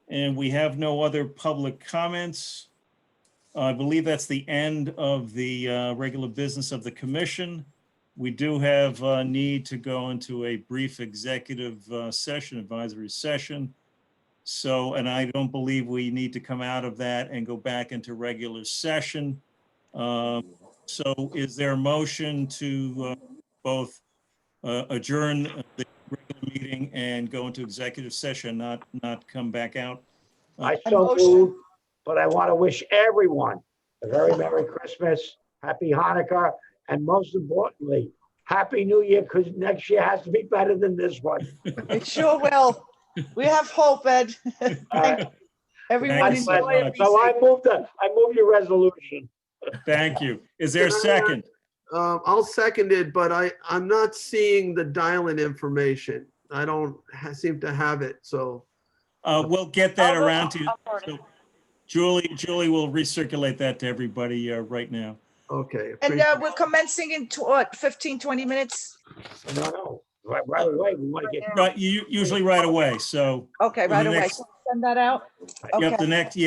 And we have no other public comments. I believe that's the end of the regular business of the commission. We do have a need to go into a brief executive session, advisory session. So, and I don't believe we need to come out of that and go back into regular session. So is there a motion to both adjourn the regular meeting and go into executive session, not come back out? I A so motion. moved, but I want to wish everyone a very Merry Christmas, Happy Hanukkah, and most importantly, Happy New Year, because next year has to be better than this one. It sure will. We have hope, Ed. Everyone Thank you so enjoy it. much. Be So safe. I moved your resolution. Thank you. Is there a second? I'll second it, but I'm not seeing the dial-in information. I don't seem to have it, so. We'll get that I'll go- around to you. I'll forward it. So Julie will recirculate that to everybody right now. Okay. And we're commencing in 15, 20 minutes. No, right away, we want to get. Right, usually right away, so. Okay, the right away. next- So send that out. Yep, Okay.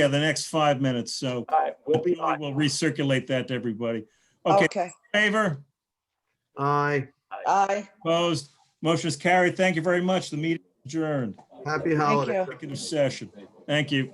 the next 5 minutes, so. All right, we'll be Julie on. will recirculate that to everybody. Okay, Okay. favor, Aye. Aye. opposed, motion is carried. Thank you very much. The meeting is adjourned. Happy Thank holiday. you. Executive session. Thank you.